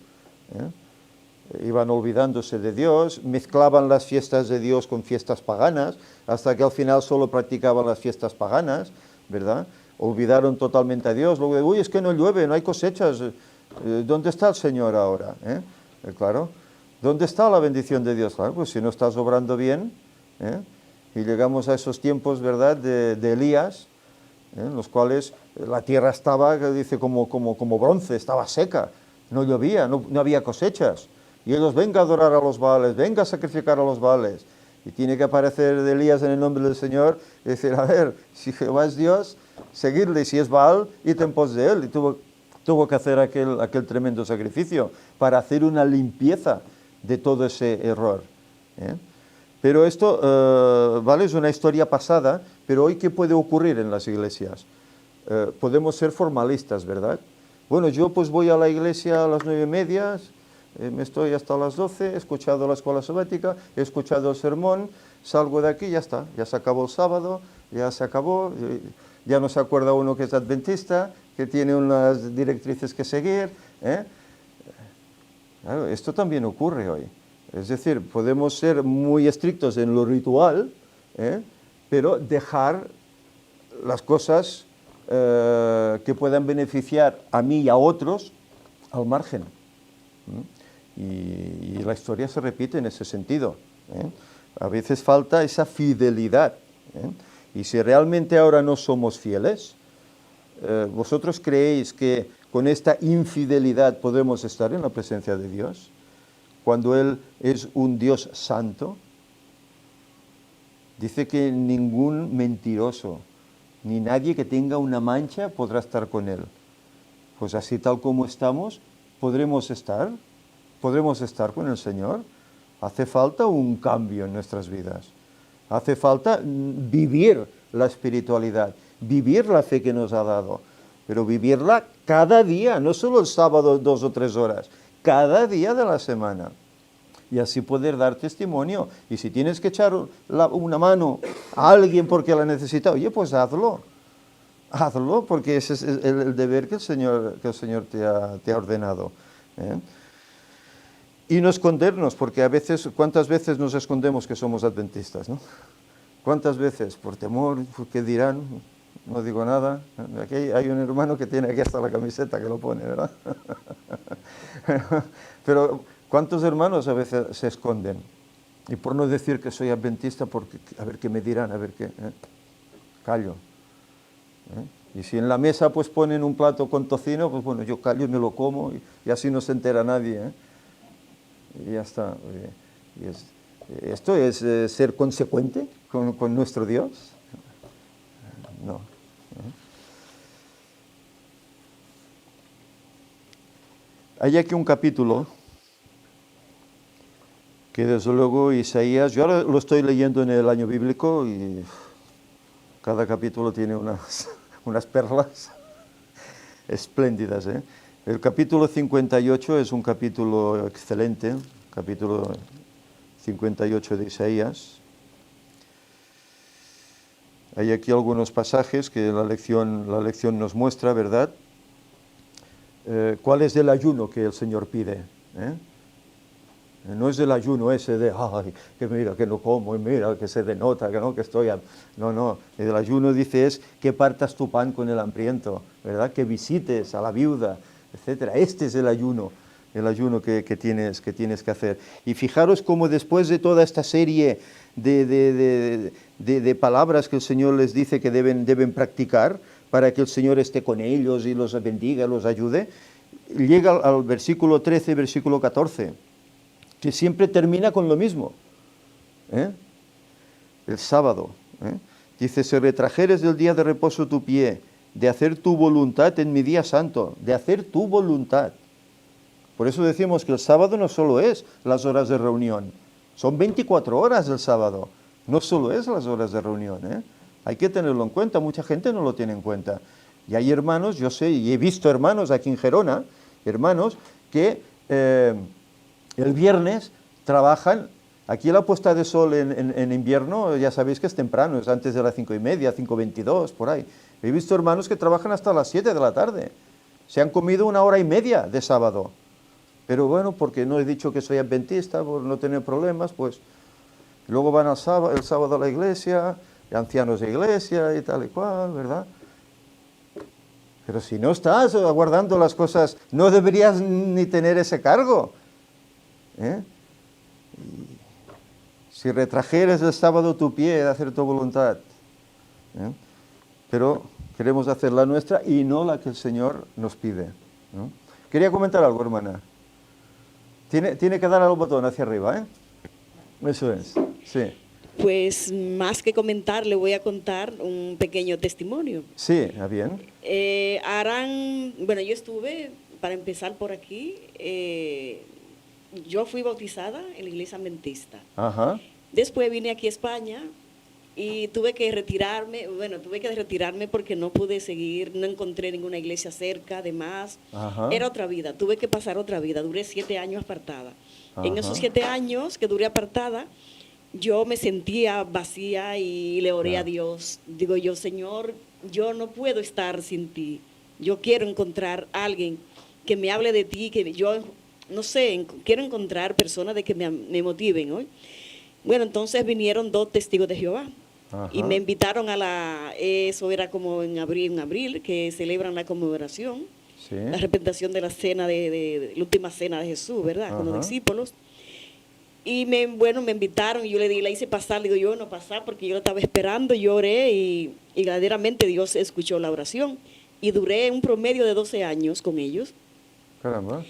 Iban olvidándose de Dios, mezclaban las fiestas de Dios con fiestas paganas, hasta que al final solo practicaban las fiestas paganas, ¿verdad? Olvidaron totalmente a Dios. Luego, uy, es que no llueve, no hay cosechas. ¿Dónde está el Señor ahora? Claro, ¿dónde está la bendición de Dios? Claro, pues si no estás obrando bien. Y llegamos a esos tiempos, ¿verdad?, de Elías, en los cuales la tierra estaba, dice, como bronce, estaba seca, no llovía, no había cosechas. Y ellos, venga a adorar a los Baales, venga a sacrificar a los Baales. Y tiene que aparecer Elías en el nombre del Señor y decir, a ver, si Jehová es Dios, seguirle, y si es Baal, id en pos de él. Y tuvo que hacer aquel tremendo sacrificio para hacer una limpieza de todo ese error. Pero esto, ¿vale?, es una historia pasada, pero hoy, ¿qué puede ocurrir en las iglesias? Podemos ser formalistas, ¿verdad? Bueno, yo pues voy a la iglesia a las 9:30, me estoy hasta las 12, he escuchado la escuela sabática, he escuchado el sermón, salgo de aquí, ya está, ya se acabó el sábado, ya se acabó, ya no se acuerda uno que es adventista, que tiene unas directrices que seguir. Claro, esto también ocurre hoy. Es decir, podemos ser muy estrictos en lo ritual, pero dejar las cosas que puedan beneficiar a mí y a otros al margen. Y la historia se repite en ese sentido. A veces falta esa fidelidad. Y si realmente ahora no somos fieles, ¿vosotros creéis que con esta infidelidad podemos estar en la presencia de Dios? Cuando Él es un Dios santo, dice que ningún mentiroso, ni nadie que tenga una mancha podrá estar con Él. Pues así tal como estamos, ¿podremos estar con el Señor? Hace falta un cambio en nuestras vidas. Hace falta vivir la espiritualidad, vivir la fe que nos ha dado, pero vivirla cada día, no solo el sábado 2 o 3 horas, cada día de la semana. Y así poder dar testimonio. Y si tienes que echar una mano a alguien porque la necesita, oye, pues hazlo. Hazlo, porque ese es el deber que el Señor te ha ordenado. Y no escondernos, porque a veces, ¿cuántas veces nos escondemos que somos adventistas, ¿no? ¿Cuántas veces? Por temor, ¿qué dirán? No digo nada. Aquí hay un hermano que tiene aquí hasta la camiseta que lo pone, ¿verdad? Pero ¿cuántos hermanos a veces se esconden? Y por no decir que soy adventista, porque a ver qué me dirán, a ver qué... callo. Y si en la mesa pues ponen un plato con tocino, pues bueno, yo callo y me lo como y así no se entera nadie. Y ya está. ¿Esto es ser consecuente con nuestro Dios? No. Hay aquí un capítulo que desde luego Isaías, yo ahora lo estoy leyendo en el año bíblico y cada capítulo tiene unas perlas espléndidas. El capítulo 58 es un capítulo excelente, capítulo 58 de Isaías. Hay aquí algunos pasajes que la lección nos muestra, ¿verdad? ¿Cuál es el ayuno que el Señor pide? No es el ayuno ese de, ay, que mira, que no como, y mira, que se denota, que no, que estoy... No, el ayuno dice es que partas tu pan con el hambriento, ¿verdad? Que visites a la viuda, etcétera. Este es el ayuno que tienes que hacer. Y fijaros cómo después de toda esta serie de palabras que el Señor les dice que deben practicar para que el Señor esté con ellos y los bendiga, los ayude, llega al versículo 13, versículo 14, que siempre termina con lo mismo. El sábado. Dice, si retrajeres del día de reposo tu pie, de hacer tu voluntad en mi día santo, de hacer tu voluntad. Por eso decimos que el sábado no solo es las horas de reunión, Son 24 horas el sábado, no solo es las horas de reunión, ¿eh? Hay que tenerlo en cuenta, mucha gente no lo tiene en cuenta. Y hay hermanos, yo sé, y he visto hermanos aquí en Gerona, hermanos que el viernes trabajan. Aquí la puesta de sol en invierno, ya sabéis que es temprano, es antes de las 5:30, 5:22, por ahí. He visto hermanos que trabajan hasta las 7 de la tarde. Se han comido 1 hora y media de sábado. Pero bueno, porque no he dicho que soy adventista, por no tener problemas, pues luego van el sábado a la iglesia, ancianos de iglesia y tal y cual, ¿verdad? Pero si no estás aguardando las cosas, no deberías ni tener ese cargo, ¿eh? Si retrajeres el sábado tu pie de hacer tu voluntad, ¿eh? Pero queremos hacer la nuestra y no la que el Señor nos pide, ¿no? Quería comentar algo, hermana. Tiene que dar al botón hacia arriba, ¿eh? Eso es, sí. Pues más que comentar, le voy a contar un pequeño testimonio. Sí, bien. Bueno, yo estuve, para empezar por aquí, yo fui bautizada en la iglesia adventista. Ajá. Después vine aquí a España y tuve que retirarme porque no pude seguir, no encontré ninguna iglesia cerca, además. Ajá. Era otra vida, tuve que pasar otra vida, duré 7 años apartada. Ajá. En esos 7 años que duré apartada, yo me sentía vacía y le oré a Dios. Digo yo, Señor, yo no puedo estar sin ti. Yo quiero encontrar a alguien que me hable de ti, que yo, no sé, quiero encontrar personas de que me motiven, ¿no? Bueno, entonces vinieron 2 testigos de Jehová. Ajá. Y me invitaron eso era como en abril, que celebran la conmemoración, sí, la representación de la cena, de la última cena de Jesús, ¿verdad? Ajá. Con los discípulos. Y me invitaron y yo le hice pasar, digo yo no pasar porque yo lo estaba esperando, yo oré y verdaderamente Dios escuchó la oración. Y duré un promedio de 12 años con ellos. Caramba.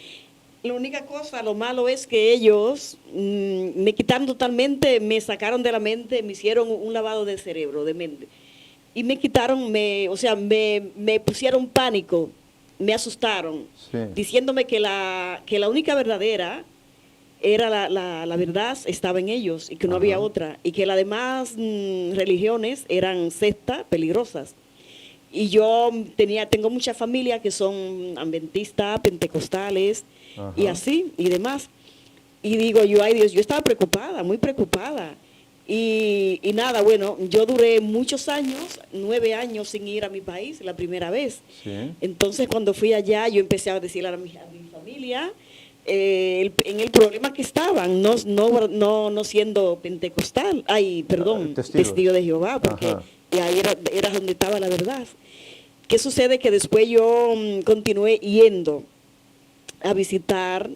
La única cosa, lo malo es que ellos me quitaron totalmente, me sacaron de la mente, me hicieron un lavado de cerebro, de mente. Y me quitaron, me pusieron pánico, me asustaron, sí, diciéndome que la única verdadera era la verdad, estaba en ellos y que no, ajá, había otra. Y que las demás religiones eran sectas peligrosas. Y yo tengo mucha familia que son adventistas, pentecostales, ajá, y así, y demás. Y digo yo, ay Dios, yo estaba preocupada, muy preocupada. Y nada, bueno, yo duré muchos años, 9 años sin ir a mi país, la primera vez. Sí. Entonces cuando fui allá, yo empecé a decirle a mi familia en el problema que estaban, no siendo pentecostal, testigo de Jehová, porque, ajá, y ahí era donde estaba la verdad. ¿Qué sucede? Que después yo continué yendo a visitar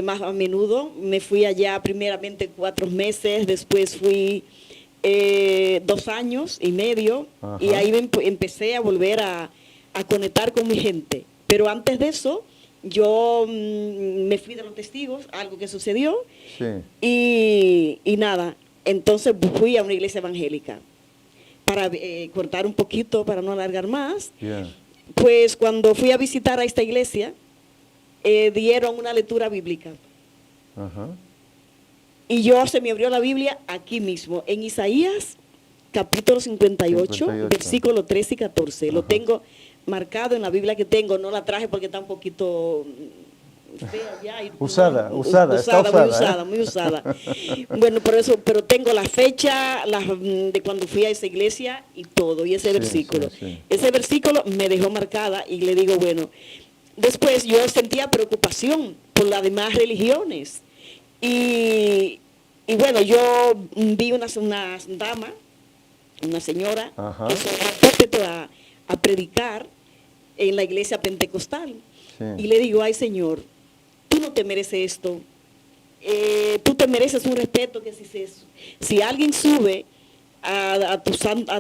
más a menudo. Me fui allá primeramente 4 meses, después fui 2 años y medio, ajá, y ahí empecé a volver a conectar con mi gente. Pero antes de eso, yo me fui de los testigos, algo que sucedió, sí, y nada, entonces fui a una iglesia evangélica. Para cortar un poquito, para no alargar más, yeah, pues cuando fui a visitar a esta iglesia, dieron una lectura bíblica. Ajá. Y se me abrió la Biblia aquí mismo, en Isaías, capítulo 58, versículos 13 y 14. Ajá. Lo tengo marcado en la Biblia que tengo, no la traje porque está un poquito fea ya. Usada, muy usada. Bueno, pero tengo la fecha de cuando fui a esa iglesia y todo, y ese versículo. Sí. Ese versículo me dejó marcada y le digo, bueno, después yo sentía preocupación por las demás religiones. Y bueno, yo vi una dama, una señora, ajá, que se va a predicar en la iglesia pentecostal. Sí. Y le digo, ay Señor, tú no te mereces esto. Tú te mereces un respeto que si alguien sube a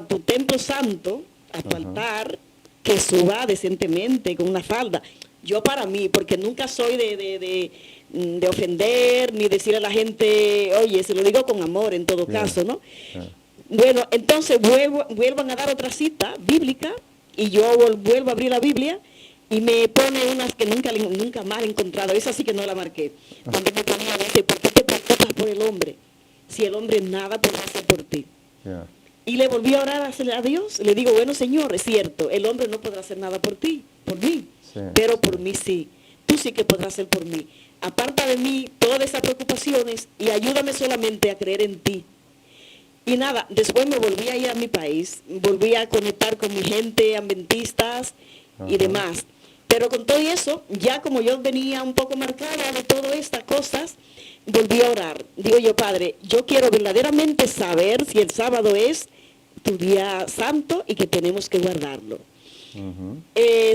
tu templo santo, a tu, ajá, altar, que suba decentemente con una falda. Yo para mí, porque nunca soy de ofender ni decirle a la gente, oye, se lo digo con amor en todo, yeah, caso, ¿no? Yeah. Bueno, entonces vuelvan a dar otra cita bíblica y yo vuelvo a abrir la Biblia y me pone unas que nunca más he encontrado. Esa sí que no la marqué. Cuando me ponía a decir, ¿por qué te preocupas por el hombre? si el hombre nada podrá hacer por ti. Yeah. Y le volví a orar a Dios. Le digo, bueno, Señor, es cierto, el hombre no podrá hacer nada por ti, por mí, Sí, pero sí. por mí sí. Tú sí que podrás hacer por mí. Aparta de mí todas esas preocupaciones y ayúdame solamente a creer en ti. Y nada, después me volví a ir a mi país, volví a conectar con mi gente, adventistas y demás. Pero con todo eso, ya como yo venía un poco marcada de todas estas cosas, volví a orar. Digo yo, Padre, yo quiero verdaderamente saber si el sábado es tu día santo y que tenemos que guardarlo.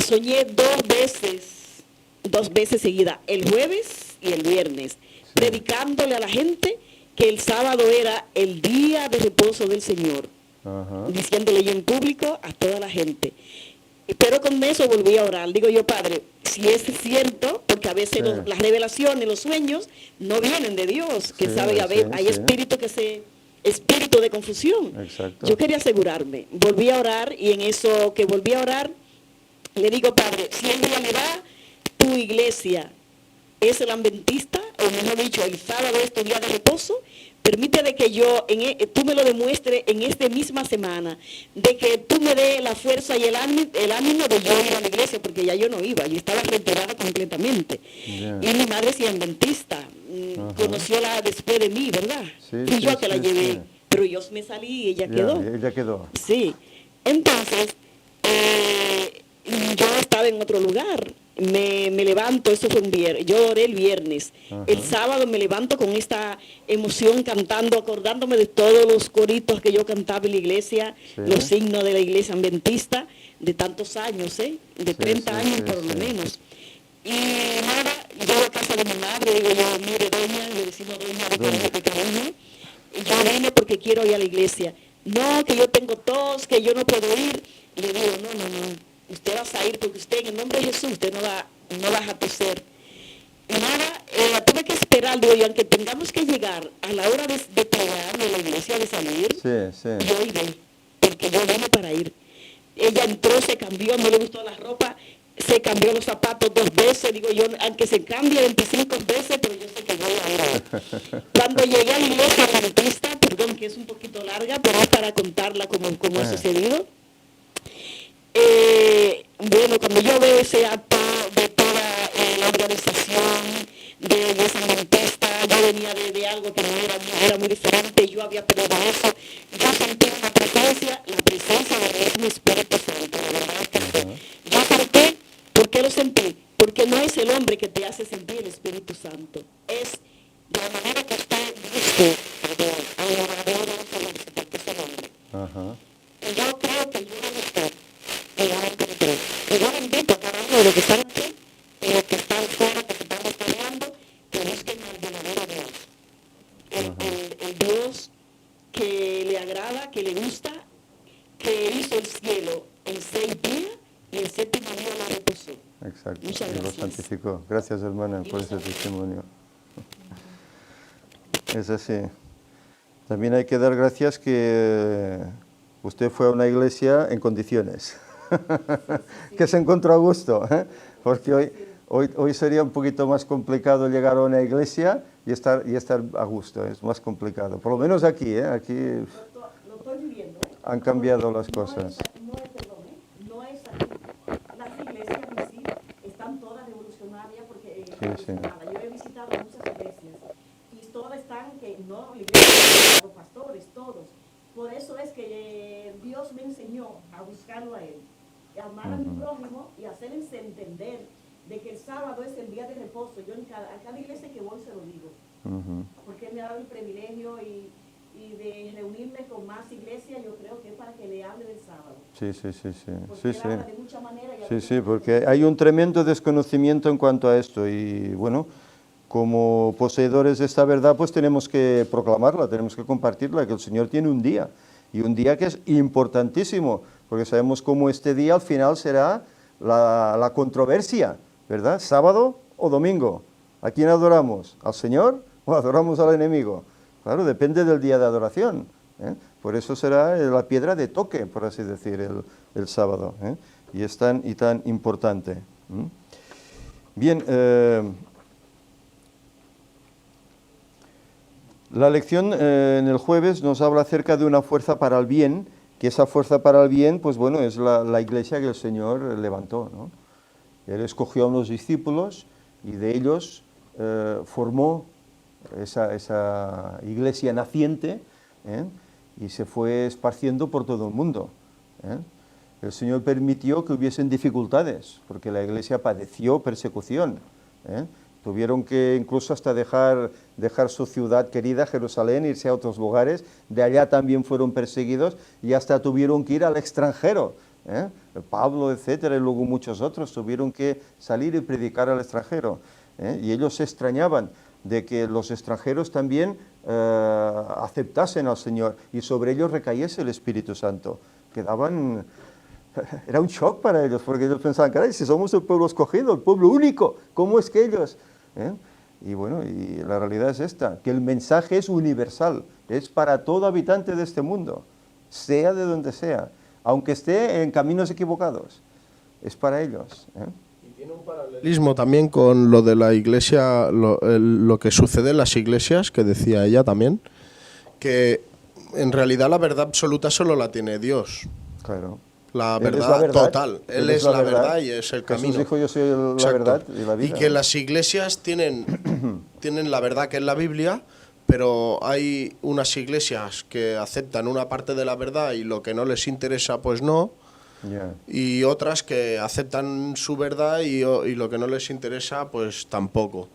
Soñé dos veces seguidas, el jueves y el viernes, predicándole a la gente que el sábado era el día de reposo del Señor, diciéndole yo en público a toda la gente. Pero con eso volví a orar. Digo yo, Padre, si es cierto, porque a veces las revelaciones, los sueños, no vienen de Dios, que sabe, hay espíritu de confusión. Exacto. Yo quería asegurarme. Volví a orar y en eso que volví a orar, le digo, Padre, si en realidad tu iglesia es el adventista, o mejor dicho, el sábado es tu día de reposo, permite de que tú me lo demuestres en esta misma semana, de que tú me des la fuerza y el ánimo de yo ir a la iglesia, porque ya yo no iba, yo estaba retirada completamente. Yeah. Y mi madre es adventista, conocióla después de mí, ¿verdad? Sí, Fui yo sí, que la sí, llevé, sí. pero yo me salí y ella quedó. Ella quedó. Sí. Entonces, yo estaba en otro lugar. Me levanto, eso fue un viernes, yo oré el viernes. El sábado me levanto con esta emoción cantando, acordándome de todos los coritos que yo cantaba en la iglesia, los signos de la iglesia adventista, de tantos años, de 30 años por lo menos. Y nada, llego a casa de mi madre, digo yo, mire doña, le decimos doña de cariño, y yo vine porque quiero ir a la iglesia. No, que yo tengo tos, que yo no puedo ir. Le digo, no. Usted va a ir porque usted en el nombre de Jesús, usted no va a toser. Y nada, tuve que esperar, digo yo, aunque tengamos que llegar a la hora de pegar de la iglesia, de salir, yo iré, porque yo vine para ir. Ella entró, se cambió, no le gustó la ropa, se cambió los zapatos 2 veces, digo yo, aunque se cambie 25 veces, pero yo sé que voy a ir. Cuando llegué a la iglesia adventista, perdón, que es un poquito larga, pero es para contarla como ha sucedido. Bueno, cuando yo veo ese acto de toda la organización de esa adventista, yo venía de algo que no era muy diferente, yo había perdido eso, yo sentí una presencia, la presencia de mi Espíritu Santo, la verdad es que yo sentí, ¿por qué lo sentí? Porque no es el hombre que te hace sentir el Espíritu Santo, es de la manera que usted dice a la hora de orar por el hombre. Y yo creo que yo no estoy. Y yo invito a cada uno de los que están aquí y los que están fuera, que se están estudiando, que busquen al verdadero Dios. El Dios que le agrada, que le gusta, que hizo el cielo en 6 días y el 7º día lo reposó. Exacto. Muchas Y lo gracias. santificó. Gracias, hermana, por ese testimonio. Es así. También hay que dar gracias que usted fue a una iglesia en condiciones. Que se encontró a gusto, porque hoy sería un poquito más complicado llegar a una iglesia y estar a gusto, es más complicado, por lo menos aquí, aquí Lo estoy viviendo. Han cambiado las cosas. No es aquí. Las iglesias en sí están todas revolucionarias porque yo he visitado muchas iglesias y todas están la iglesia, los pastores, todos. Por eso es que Dios me enseñó a buscarlo a Él, a amar a mi prójimo y hacerles entender de que el sábado es el día de reposo. Yo a cada iglesia que voy se lo digo, porque Él me ha dado el privilegio y de reunirme con más iglesias, yo creo que es para que le hable del sábado. Porque Él habla de muchas maneras. Porque hay un tremendo desconocimiento en cuanto a esto y bueno, como poseedores de esta verdad, pues tenemos que proclamarla, tenemos que compartirla, que el Señor tiene un día, y un día que es importantísimo, porque sabemos cómo este día al final será la controversia, ¿verdad? ¿Sábado o domingo? ¿A quién adoramos? ¿Al Señor o adoramos al enemigo? Claro, depende del día de adoración, ¿eh? Por eso será la piedra de toque, por así decir, el sábado, ¿eh? Y es tan importante. Bien, La lección en el jueves nos habla acerca de una fuerza para el bien, que esa fuerza para el bien, pues bueno, es la iglesia que el Señor levantó, ¿no? Él escogió a unos discípulos y de ellos formó esa iglesia naciente, y se fue esparciendo por todo el mundo. El Señor permitió que hubiesen dificultades, porque la iglesia padeció persecución. Tuvieron que incluso hasta dejar su ciudad querida, Jerusalén, irse a otros lugares. De allá también fueron perseguidos y hasta tuvieron que ir al extranjero. Pablo, etcétera, y luego muchos otros tuvieron que salir y predicar al extranjero. Y ellos se extrañaban de que los extranjeros también aceptasen al Señor y sobre ellos recayese el Espíritu Santo. Era un shock para ellos, porque ellos pensaban, caray, si somos el pueblo escogido, el pueblo único, ¿cómo es que ellos? Y bueno, y la realidad es esta, que el mensaje es universal, es para todo habitante de este mundo, sea de donde sea, aunque esté en caminos equivocados, es para ellos. Y tiene un paralelismo también con lo de la iglesia, lo que sucede en las iglesias, que decía ella también, que en realidad la verdad absoluta solo la tiene Dios. Claro. La verdad total. Él es la verdad y es el camino. Jesús dijo, yo soy la verdad y la vida. Y que las iglesias tienen la verdad que es la Biblia, pero hay unas iglesias que aceptan una parte de la verdad y lo que no les interesa, pues no. Yeah. Y otras que aceptan su verdad y lo que no les interesa, pues tampoco.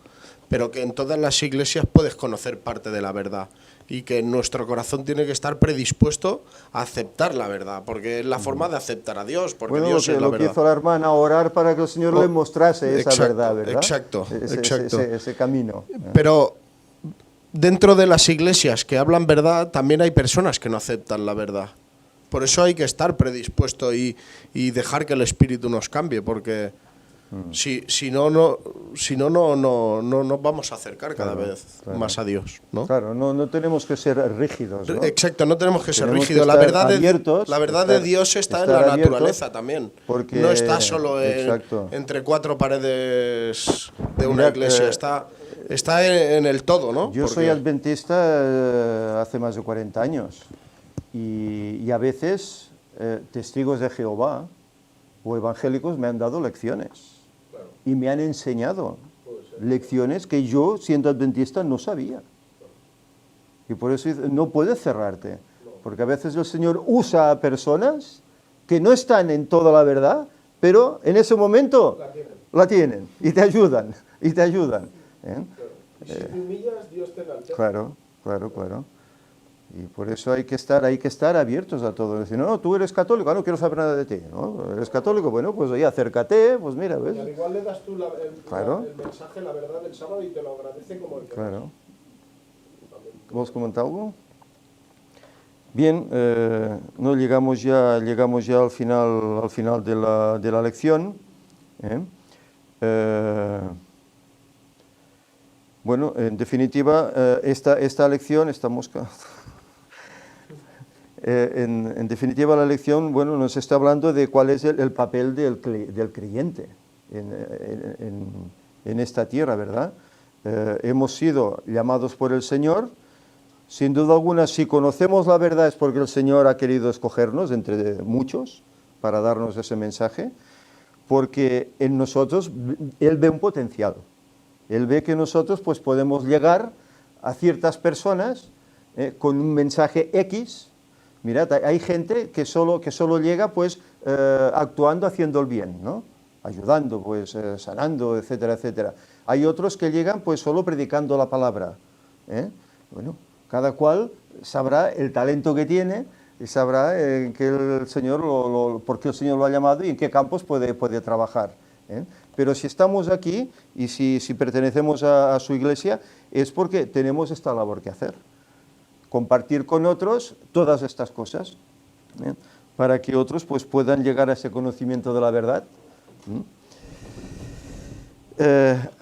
Pero que en todas las iglesias puedes conocer parte de la verdad. Y que nuestro corazón tiene que estar predispuesto a aceptar la verdad, porque es la forma de aceptar a Dios, porque bueno, Dios es la verdad. Lo que hizo la hermana, orar para que el Señor le mostrase esa verdad, ¿verdad? Exacto. Ese camino. Pero dentro de las iglesias que hablan verdad, también hay personas que no aceptan la verdad. Por eso hay que estar predispuesto y dejar que el Espíritu nos cambie, porque si no nos vamos a acercar cada vez más a Dios, ¿no? Claro, no tenemos que ser rígidos, ¿no? Exacto, no tenemos que ser rígidos. La verdad de Dios está en la naturaleza también. Porque, no está solo entre cuatro paredes de una iglesia, está en el todo, ¿no? Yo soy adventista hace más de 40 años y a veces testigos de Jehová o evangélicos me han dado lecciones. Y me han enseñado lecciones que yo, siendo adventista, no sabía. Y por eso no puedes cerrarte, porque a veces el Señor usa a personas que no están en toda la verdad, pero en ese momento la tienen y te ayudan. Y te ayudan. Y si te humillas, Dios te da el Claro. Y por eso hay que estar abiertos a todo. Decir, no, tú eres católico, no quiero saber nada de ti. ¿No? ¿Eres católico? Bueno, pues oye, acércate, pues mira, ¿ves? Y al igual le das tú el mensaje, la verdad del sábado y te lo agradece como el que Claro. ¿Vos comentar algo? Bien, no llegamos ya al final de la lección. Bueno, en definitiva, esta lección, esta mosca... en definitiva, la lección, bueno, nos está hablando de cuál es el papel del creyente en esta tierra, ¿verdad? Hemos sido llamados por el Señor. Sin duda alguna, si conocemos la verdad es porque el Señor ha querido escogernos entre muchos para darnos ese mensaje, porque en nosotros Él ve un potencial. Él ve que nosotros pues, podemos llegar a ciertas personas con un mensaje X. Mirad, hay gente que solo llega pues actuando, haciendo el bien, ¿no? Ayudando, pues sanando, etcétera, etcétera. Hay otros que llegan pues solo predicando la palabra. Bueno, cada cual sabrá el talento que tiene y sabrá que el Señor por qué el Señor lo ha llamado y en qué campos puede trabajar. Pero si estamos aquí y si pertenecemos a su iglesia es porque tenemos esta labor que hacer. Compartir con otros todas estas cosas, para que otros pues, puedan llegar a ese conocimiento de la verdad.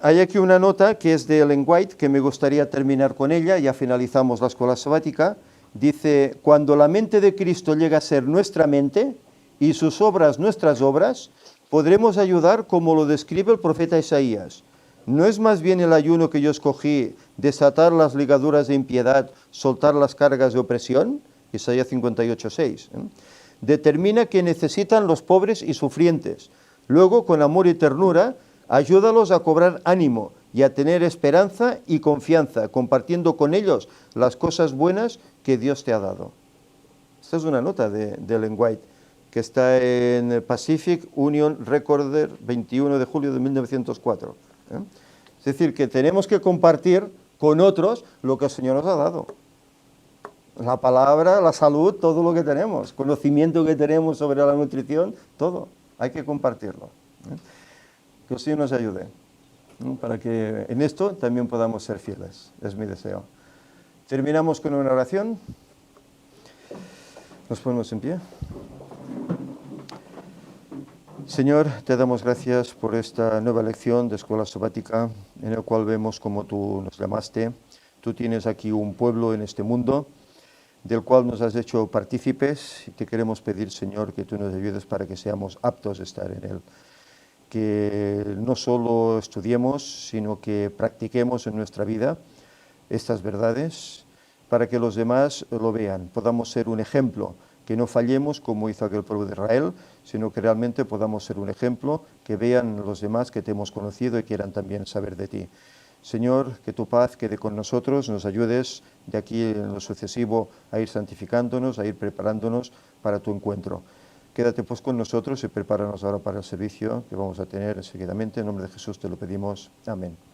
Hay aquí una nota que es de Ellen White, que me gustaría terminar con ella, ya finalizamos la escuela sabática. Dice, cuando la mente de Cristo llega a ser nuestra mente y sus obras nuestras obras, podremos ayudar como lo describe el profeta Isaías. ¿No es más bien el ayuno que yo escogí desatar las ligaduras de impiedad, soltar las cargas de opresión? Isaías 58:6. Determina que necesitan los pobres y sufrientes. Luego, con amor y ternura, ayúdalos a cobrar ánimo y a tener esperanza y confianza, compartiendo con ellos las cosas buenas que Dios te ha dado. Esta es una nota de Ellen White, que está en Pacific Union Recorder, 21 de julio de 1904. Es decir, que tenemos que compartir con otros lo que el Señor nos ha dado. La palabra, la salud, todo lo que tenemos, conocimiento que tenemos sobre la nutrición, todo, hay que compartirlo. Que el Señor nos ayude, para que en esto también podamos ser fieles, es mi deseo. Terminamos con una oración. Nos ponemos en pie. Señor, te damos gracias por esta nueva lección de Escuela Sabática, en la cual vemos como tú nos llamaste. Tú tienes aquí un pueblo en este mundo, del cual nos has hecho partícipes, y te queremos pedir, Señor, que tú nos ayudes para que seamos aptos a estar en él. Que no solo estudiemos, sino que practiquemos en nuestra vida estas verdades, para que los demás lo vean, podamos ser un ejemplo, que no fallemos como hizo aquel pueblo de Israel, sino que realmente podamos ser un ejemplo, que vean los demás que te hemos conocido y quieran también saber de ti. Señor, que tu paz quede con nosotros, nos ayudes de aquí en lo sucesivo a ir santificándonos, a ir preparándonos para tu encuentro. Quédate pues con nosotros y prepáranos ahora para el servicio que vamos a tener seguidamente. En nombre de Jesús te lo pedimos. Amén.